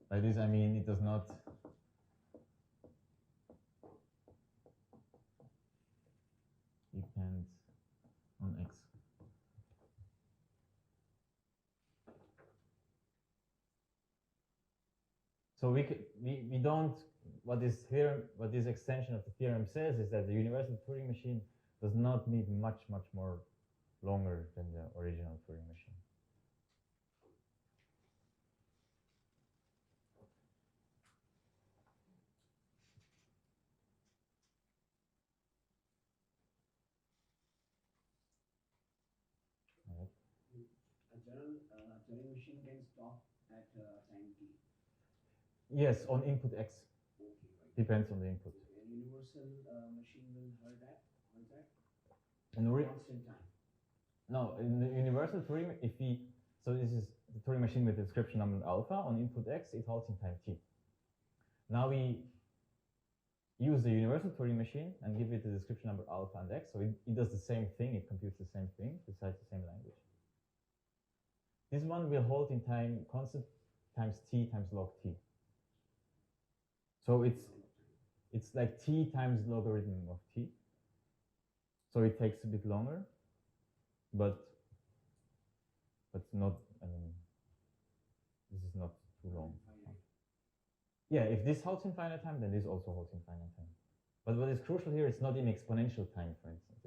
By this I mean it does not depend on X. So we don't, what this extension of the theorem says is that the universal Turing machine does not need much more longer than the original Turing machine. A general Turing machine can stop at time t. Yes, on input X. Okay, right. Depends on the input. A universal machine will halt at And constant time. No, in the universal Turing, so this is the Turing machine with the description number alpha on input X, it halts in time t. Now we use the universal Turing machine and give it the description number alpha and X, so it does the same thing, it computes the same thing, besides the same language. This one will halt in time constant times t times log t. So it's like t times logarithm of t. So it takes a bit longer, but not, I mean, this is not too long. Yeah, if this halts in finite time, then this also halts in finite time. But what is crucial here is not in exponential time, for instance.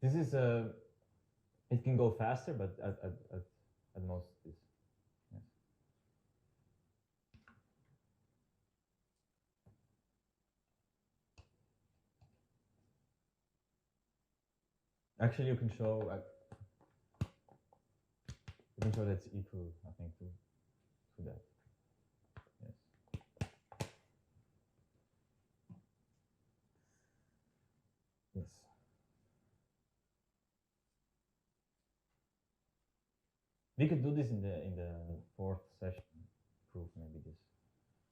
This is it can go faster, but at most this. Yes. Actually, you can show that's equal, I think, to that. Yes. Yes. We could do this in the fourth session. Prove maybe this,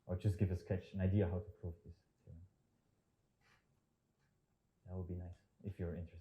or just give a sketch, an idea how to prove this theorem. That would be nice if you're interested.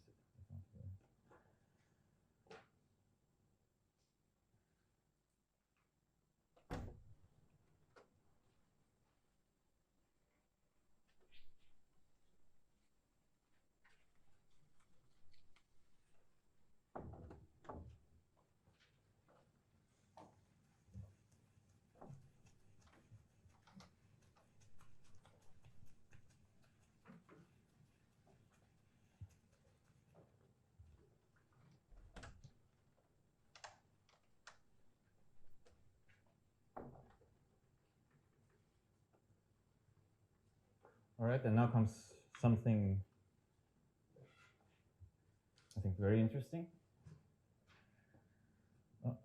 All right, and now comes something I think very interesting. Oh.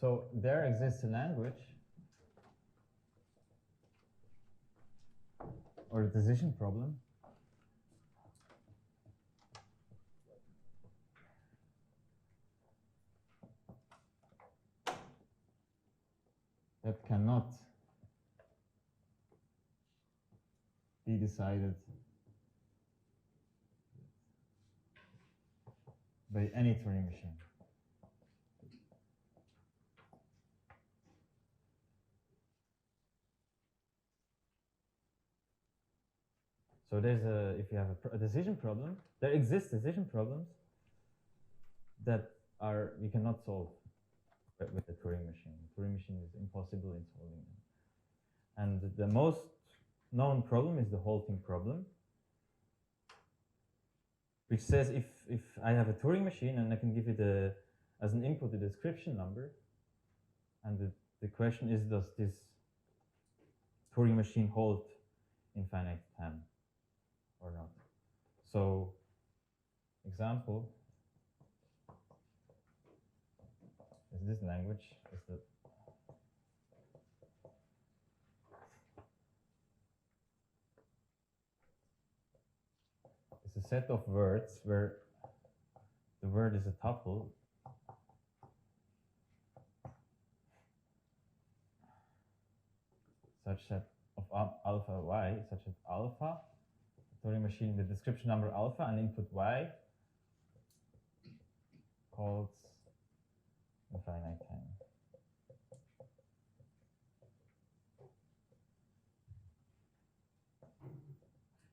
So there exists a language or a decision problem that cannot be decided by any Turing machine. So there's if you have a decision problem, there exist decision problems that we cannot solve with the Turing machine. The Turing machine is impossible in solving them. And the most known problem is the halting problem, which says if I have a Turing machine and I can give it as an input a description number, and the question is, does this Turing machine halt in finite time or not? So, example is this language. It's a set of words where the word is a tuple such that of alpha y, such that alpha, the Turing machine with description number alpha and input y calls infinite time.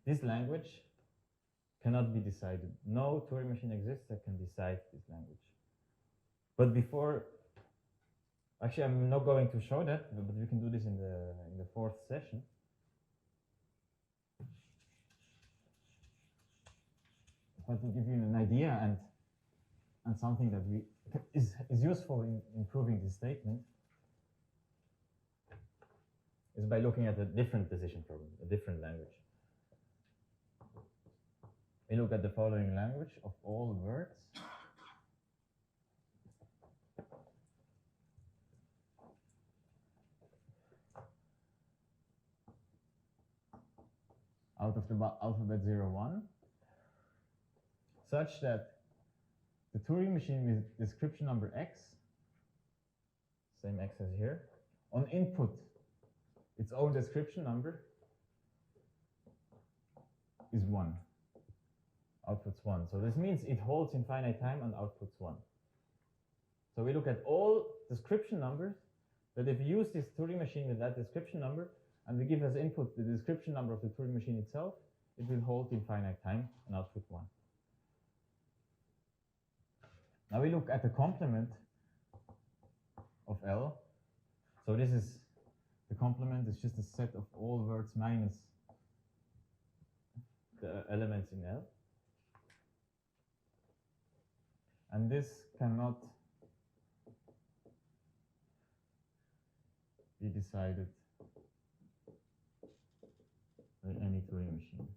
This language cannot be decided. No Turing machine exists that can decide this language. But before, actually, I'm not going to show that, but we can do this in the fourth session. But to give you an idea and something that is useful in improving this statement is by looking at a different decision problem, a different language. We look at the following language of all words. Out of the alphabet 0, 1, such that the Turing machine with description number x, same x as here, on input, its own description number is 1. Outputs 1. So this means it holds in finite time and outputs 1. So we look at all description numbers that if we use this Turing machine with that description number and we give as input the description number of the Turing machine itself, it will hold in finite time and output 1. Now we look at the complement of L. So this is the complement is just a set of all words minus the elements in L. And this cannot be decided by any Turing machine.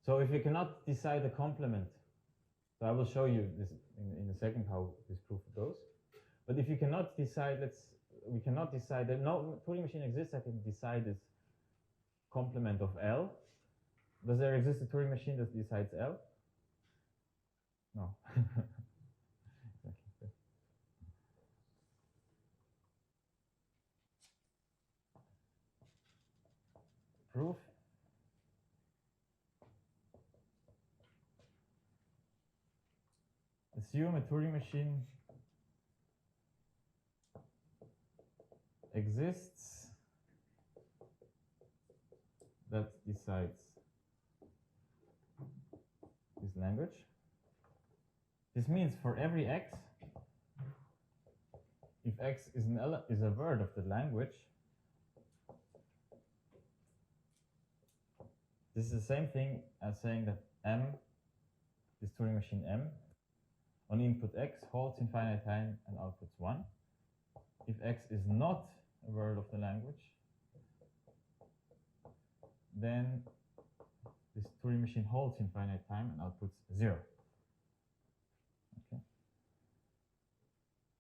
So if you cannot decide a complement, so I will show you this in a second how this proof goes. But if you cannot decide, we cannot decide that no Turing machine exists that can decide this complement of L. Does there exist a Turing machine that decides L? No. Proof. Assume a Turing machine exists that decides this language. This means for every x, if x is a word of the language, this is the same thing as saying that M, this Turing machine M, on input x holds infinite time and outputs 1. If x is not a word of the language, then this Turing machine holds infinite time and outputs 0. Okay.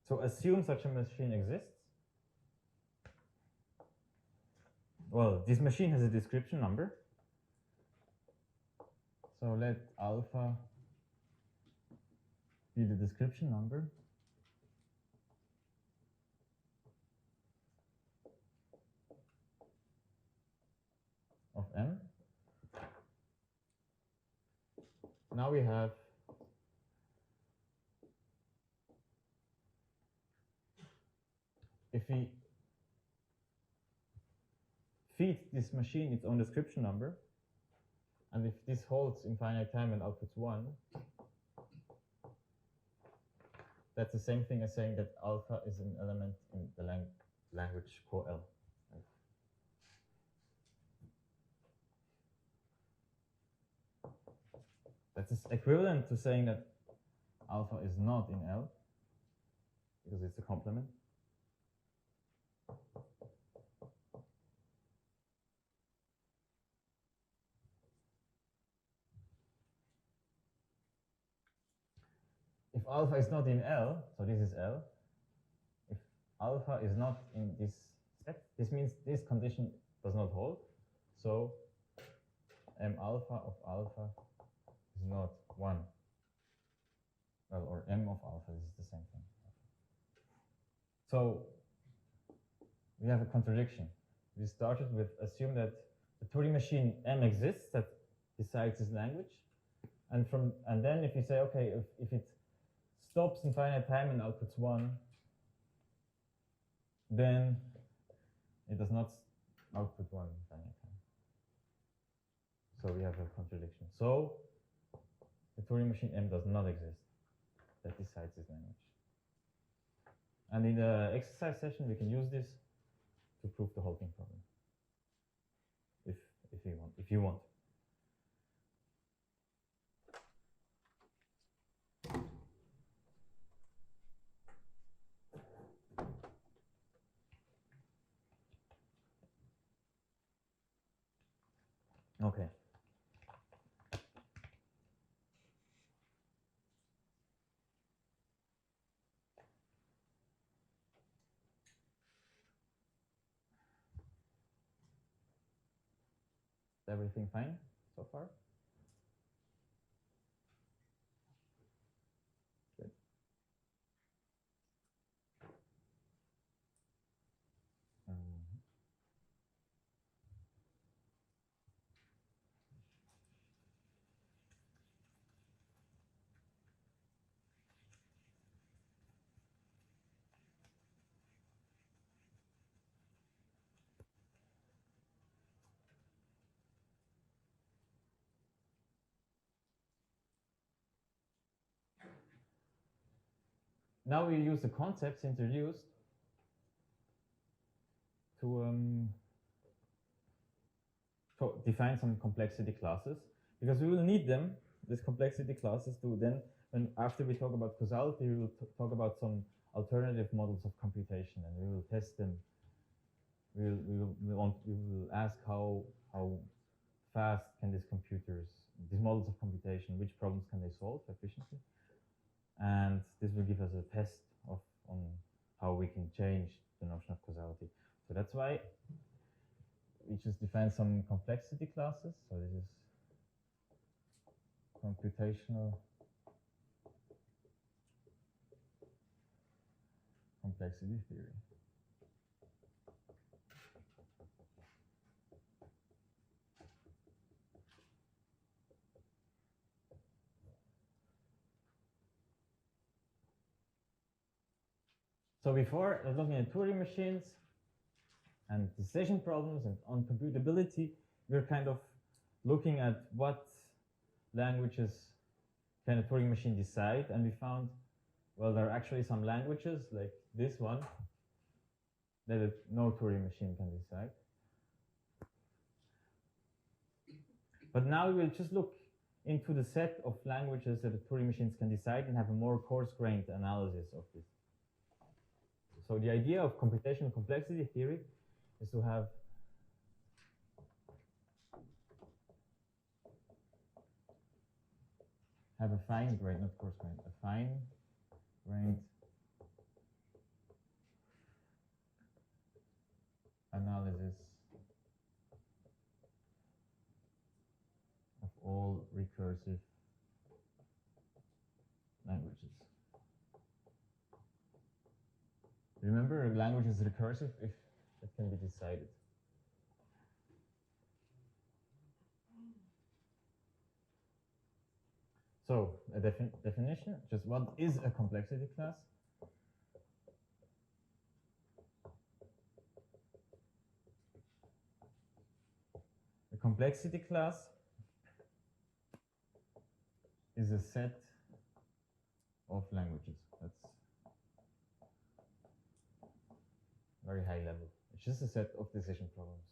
So assume such a machine exists. Well, this machine has a description number. So let alpha be the description number. Of M. Now we have if we feed this machine its own description number, and if this holds infinite time and outputs 1, that's the same thing as saying that alpha is an element in the language core L. That's equivalent to saying that alpha is not in L, because it's a complement. If alpha is not in L, so this is L, if alpha is not in this set, this means this condition does not hold. So M alpha of alpha is not 1. Well, or M of alpha, this is the same thing. So we have a contradiction. We started with assume that the Turing machine M exists that decides this language, and then if you say, okay, if it stops infinite time and outputs 1, then it does not output 1 infinite time. So we have a contradiction. So the Turing machine M does not exist that decides this language. And in the exercise session, we can use this to prove the halting problem, if you want. Okay. Is everything fine so far? Good. Now we use the concepts introduced to define some complexity classes, because we will need them, these complexity classes, to then, after we talk about causality, we will talk about some alternative models of computation, and we will test them. We will ask how fast can these models of computation, which problems can they solve efficiently? And this will give us a test on how we can change the notion of causality. So that's why we just define some complexity classes. So this is computational complexity theory. So before looking at Turing machines and decision problems and on computability, we're kind of looking at what languages can a Turing machine decide? And we found, well, there are actually some languages, like this one, that no Turing machine can decide. But now we will just look into the set of languages that the Turing machines can decide and have a more coarse-grained analysis of this. So the idea of computational complexity theory is to have a fine-grained, not coarse-grained, a fine-grained analysis of all recursive languages. Remember, a language is recursive if it can be decided. So, a definition, just what is a complexity class? A complexity class is a set of languages. That's very high level. It's just a set of decision problems.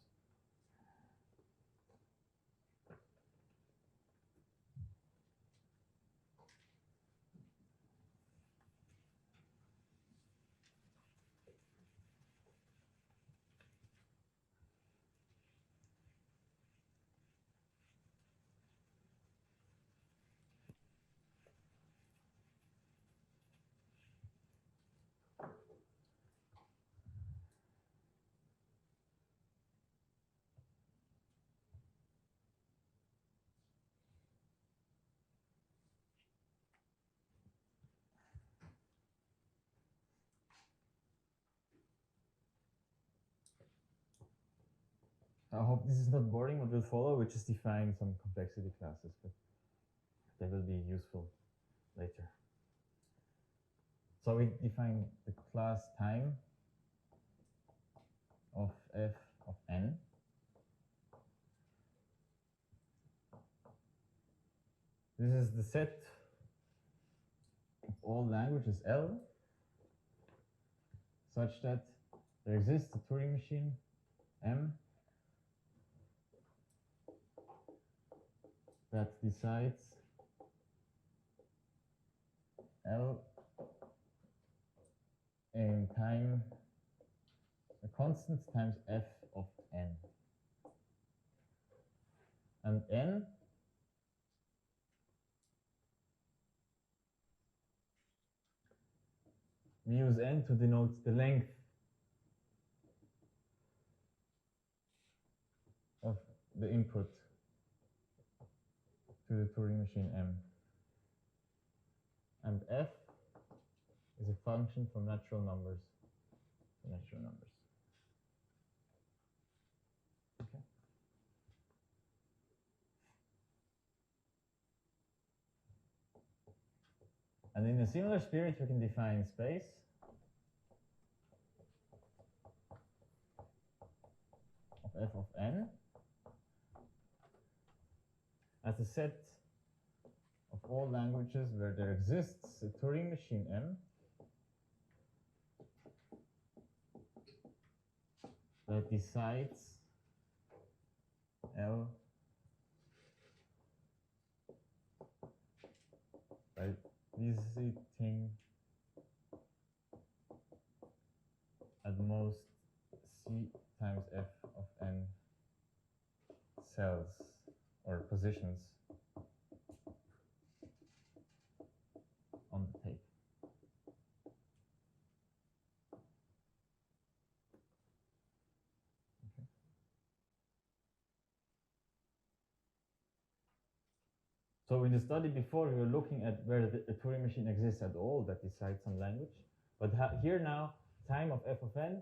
I hope this is not boring. What will follow, we just define some complexity classes, but they will be useful later. So we define the class time of f of n. This is the set of all languages L, such that there exists a Turing machine M that decides L in time, a constant times f of n. And n we use n to denote the length of the input to the Turing machine M. And f is a function from natural numbers to natural numbers. Okay. And in a similar spirit, we can define space of f of n as a set of all languages where there exists a Turing machine M that decides L by visiting at most C times f of n cells or positions on the tape. Okay. So in the study before, we were looking at where a Turing machine exists at all that decides some language. But here now, time of f of n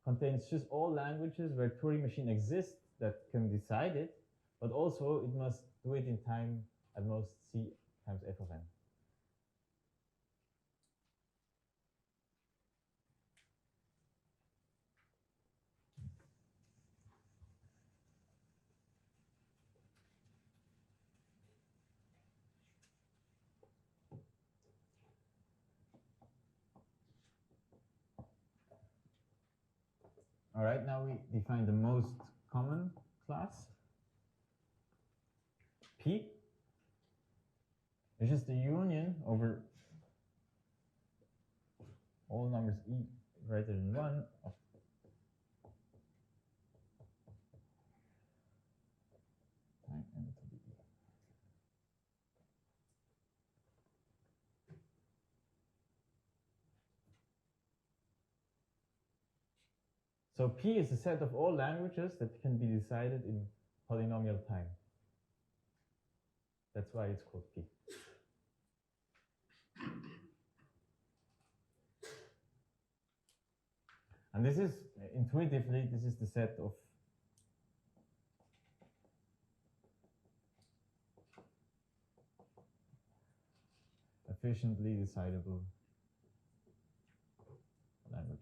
contains just all languages where Turing machine exists that can decide it, but also it must do it in time at most C times f of n. All right, now we define the most common class, P, which is the union over all numbers e greater than 1 of time n to the e. So P is a set of all languages that can be decided in polynomial time. That's why it's called P. And this is, intuitively, this is the set of efficiently decidable languages.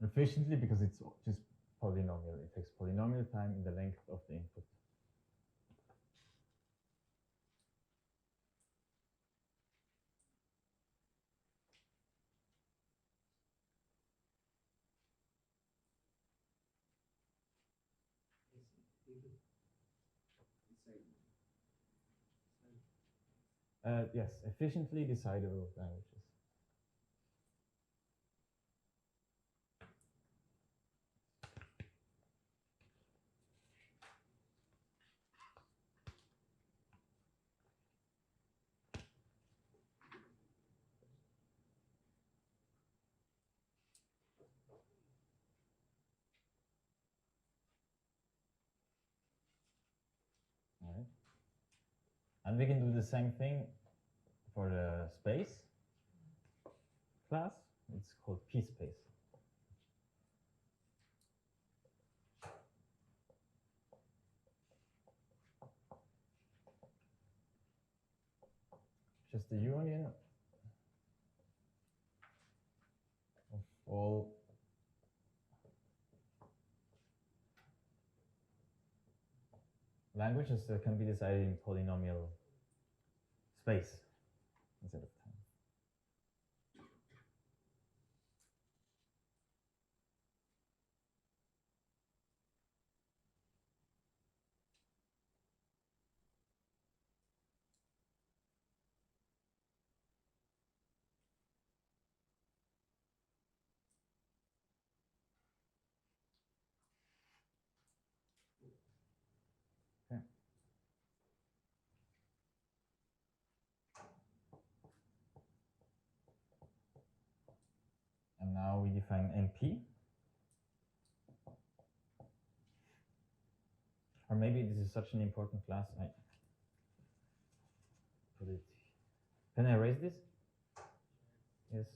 Efficiently because it's just polynomial. It takes polynomial time in the length of the input. Yes, efficiently decidable languages. All right. And we can do the same thing for the space class. It's called P-space. Just the union of all languages that can be decided in polynomial space instead of time. Okay. And now we define NP. Or maybe this is such an important class, I put it. Can I erase this? Yes.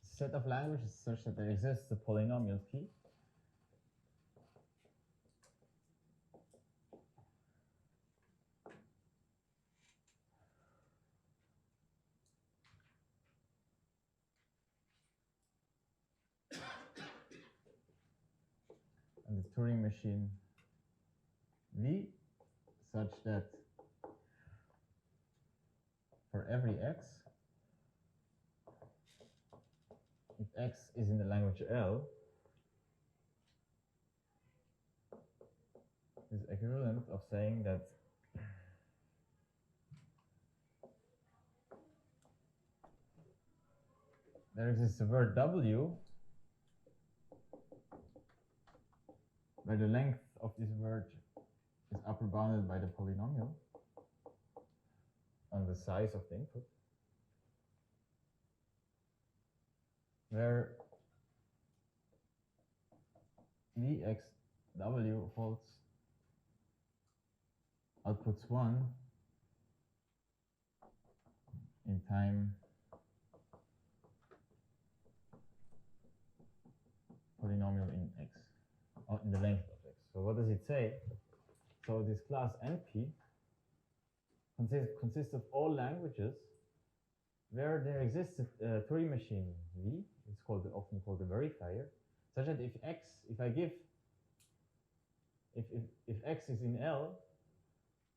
Set of languages such that there exists a polynomial P. And the Turing machine V such that for every x, if x is in the language L, is equivalent of saying that there exists a word W where the length of this word is upper bounded by the polynomial on the size of the input, where Vxw holds outputs 1 in time polynomial in x, in the length of x. So what does it it say? So this class NP consists of all languages where there exists a Turing machine V. It's often called a verifier, such that if X is in L,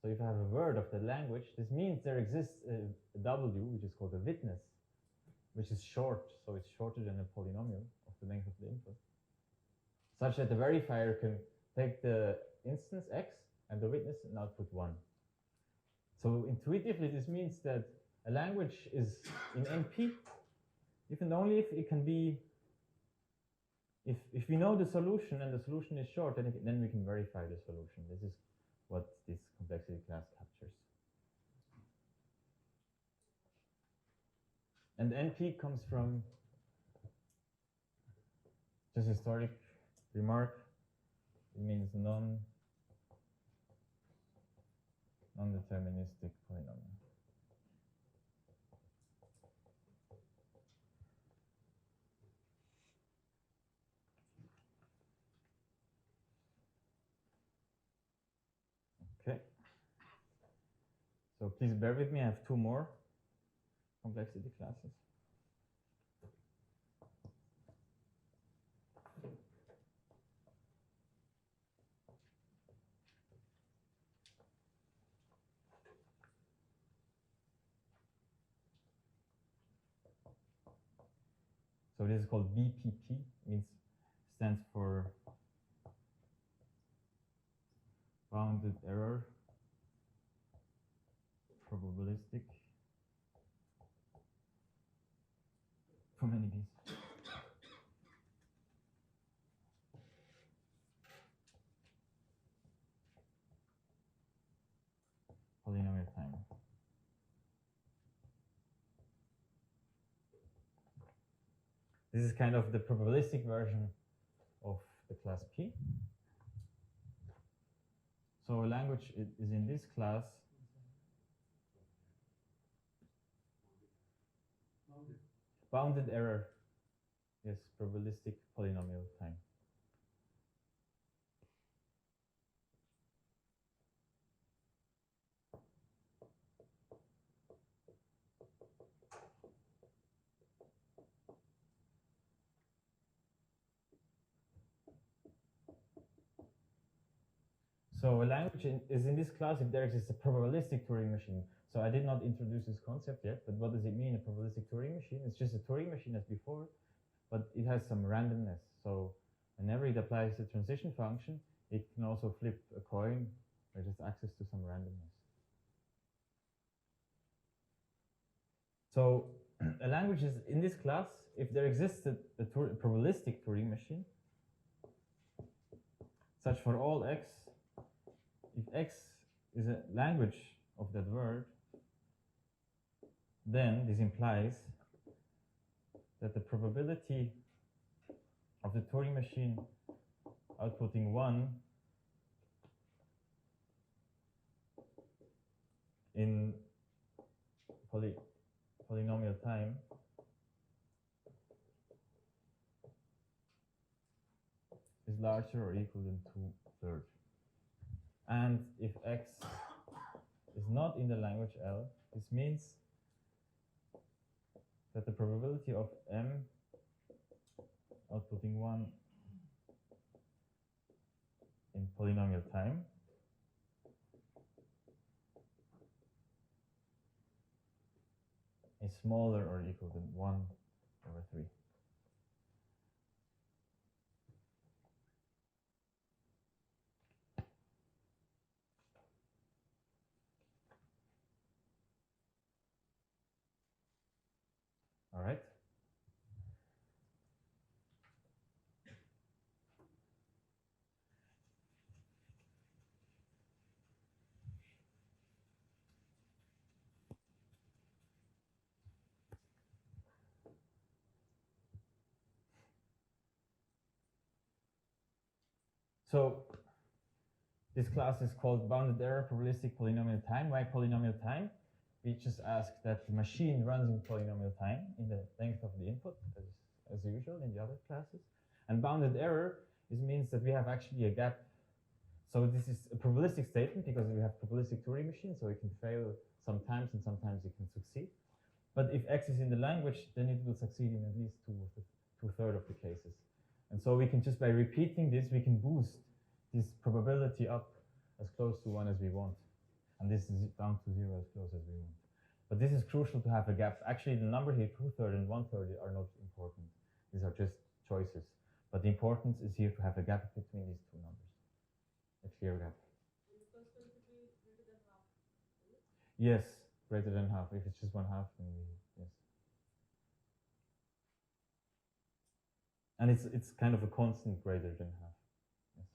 so if I have a word of that language, this means there exists a W, which is called a witness, which is short, so it's shorter than a polynomial of the length of the input, such that the verifier can take the instance X and the witness and output 1. So intuitively, this means that a language is in NP if and only if it can be, if we know the solution and the solution is short, then we can verify the solution. This is what this complexity class captures. And NP comes from, just historic remark, it means non-deterministic polynomial. Okay. So please bear with me, I have 2 more complexity classes. So this is called BPP, stands for bounded error, probabilistic, too many B's. Polynomial time. This is kind of the probabilistic version of the class P. So a language is in this class. Bounded error. Yes, probabilistic polynomial time. So a language is in this class if there exists a probabilistic Turing machine. So I did not introduce this concept yet, but what does it mean, a probabilistic Turing machine? It's just a Turing machine as before, but it has some randomness. So whenever it applies the transition function, it can also flip a coin or just access to some randomness. So a language is in this class if there exists a probabilistic Turing machine, such for all x. If x is a language of that word, then this implies that the probability of the Turing machine outputting 1 in polynomial time is larger or equal than 2/3. And if x is not in the language L, this means that the probability of m outputting 1 in polynomial time is smaller or equal than 1/3. All right. So this class is called bounded error probabilistic polynomial time. Why polynomial time? We just ask that the machine runs in polynomial time in the length of the input, as usual in the other classes. And bounded error means that we have actually a gap So this is a probabilistic statement because we have probabilistic Turing machines, so it can fail sometimes and sometimes it can succeed. But if X is in the language, then it will succeed in at least two-thirds of the cases. And so we can just, by repeating this, we can boost this probability up as close to 1 as we want. And this is down to 0 as close as we want. But this is crucial to have a gap. Actually, the number here, 2/3 and 1/3, are not important. These are just choices. But the importance is here to have a gap between these two numbers. A clear gap. The first one should be greater than half. Yes, greater than half. If it's just 1/2, then yes. And it's kind of a constant greater than half. Yes.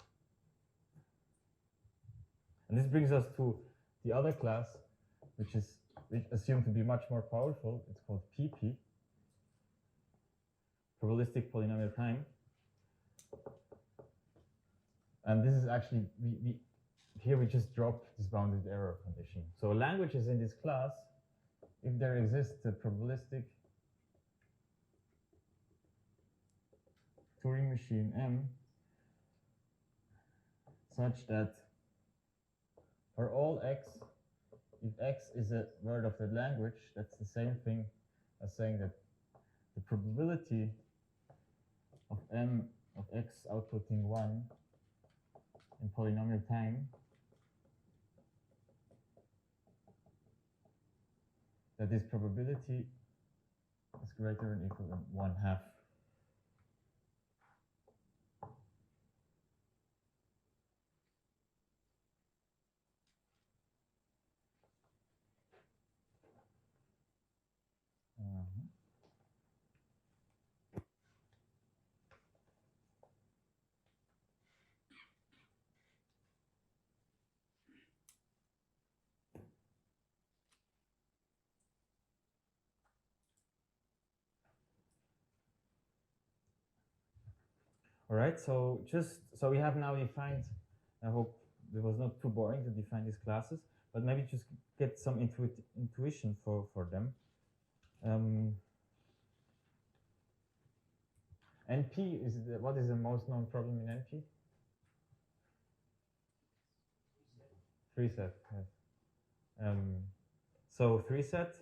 And this brings us to the other class, which is assumed to be much more powerful. It's called PP, probabilistic polynomial time. And this is actually, here we just drop this bounded error condition. So languages in this class, if there exists a probabilistic Turing machine M, such that for all x, if x is a word of the language, that's the same thing as saying that the probability of M of x outputting 1 in polynomial time, that this probability is greater than or equal to 1/2. All right, so so we have now defined, I hope it was not too boring to define these classes, but maybe just get some intuition for them. NP, what is the most known problem in NP? 3-set, yes. So 3-set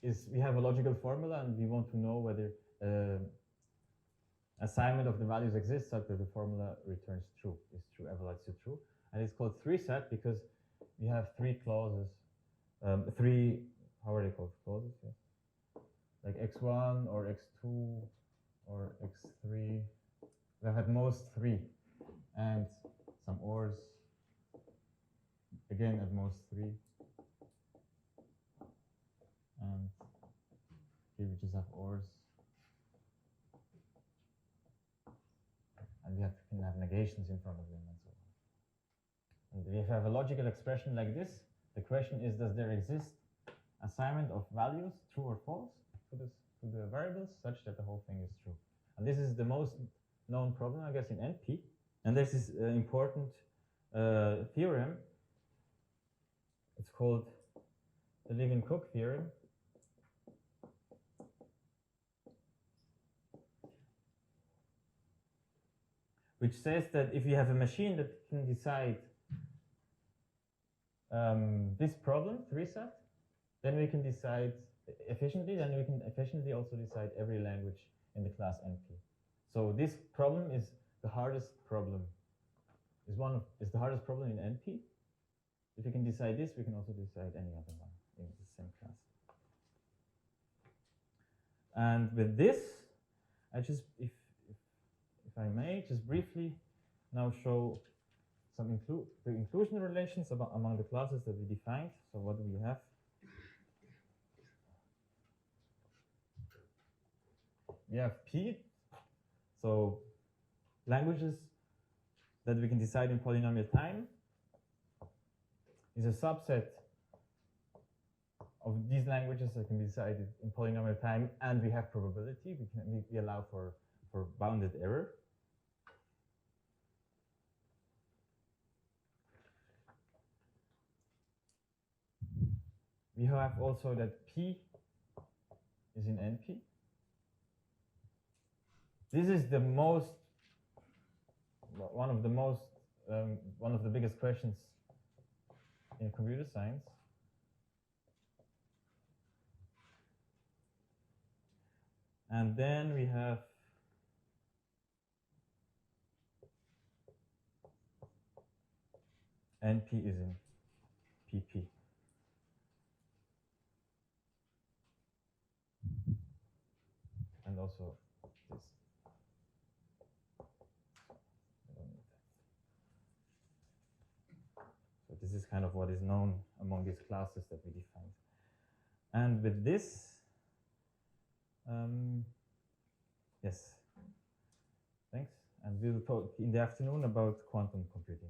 is, we have a logical formula and we want to know whether assignment of the values exists such that the formula returns true, is true, evaluates to true. And it's called 3-set because we have 3 clauses, how are they called? Clauses, yes. Like x1 or x2 or x3. We have at most 3 and some ors, again at most 3. And here we just have ors. And we can have negations in front of them and so on. And we have a logical expression like this. The question is, does there exist assignment of values, true or false, to the variables such that the whole thing is true? And this is the most known problem, I guess, in NP. And this is an important theorem. It's called the Levin-Cook theorem. Which says that if you have a machine that can decide this problem, 3-set, then we can decide efficiently, then we can efficiently also decide every language in the class NP. So this problem is the hardest problem, is the hardest problem in NP. If we can decide this, we can also decide any other one in the same class. And with this, I just, if I may, just briefly now show some the inclusion relations among the classes that we defined. So what do we have? We have P, so languages that we can decide in polynomial time is a subset of these languages that can be decided in polynomial time, and we have probability. We allow for bounded error. We have also that P is in NP. This is the most, one of the biggest questions in computer science. And then we have NP is in PP. And also this. So this is kind of what is known among these classes that we defined. And with this, yes, thanks. And we'll talk in the afternoon about quantum computing.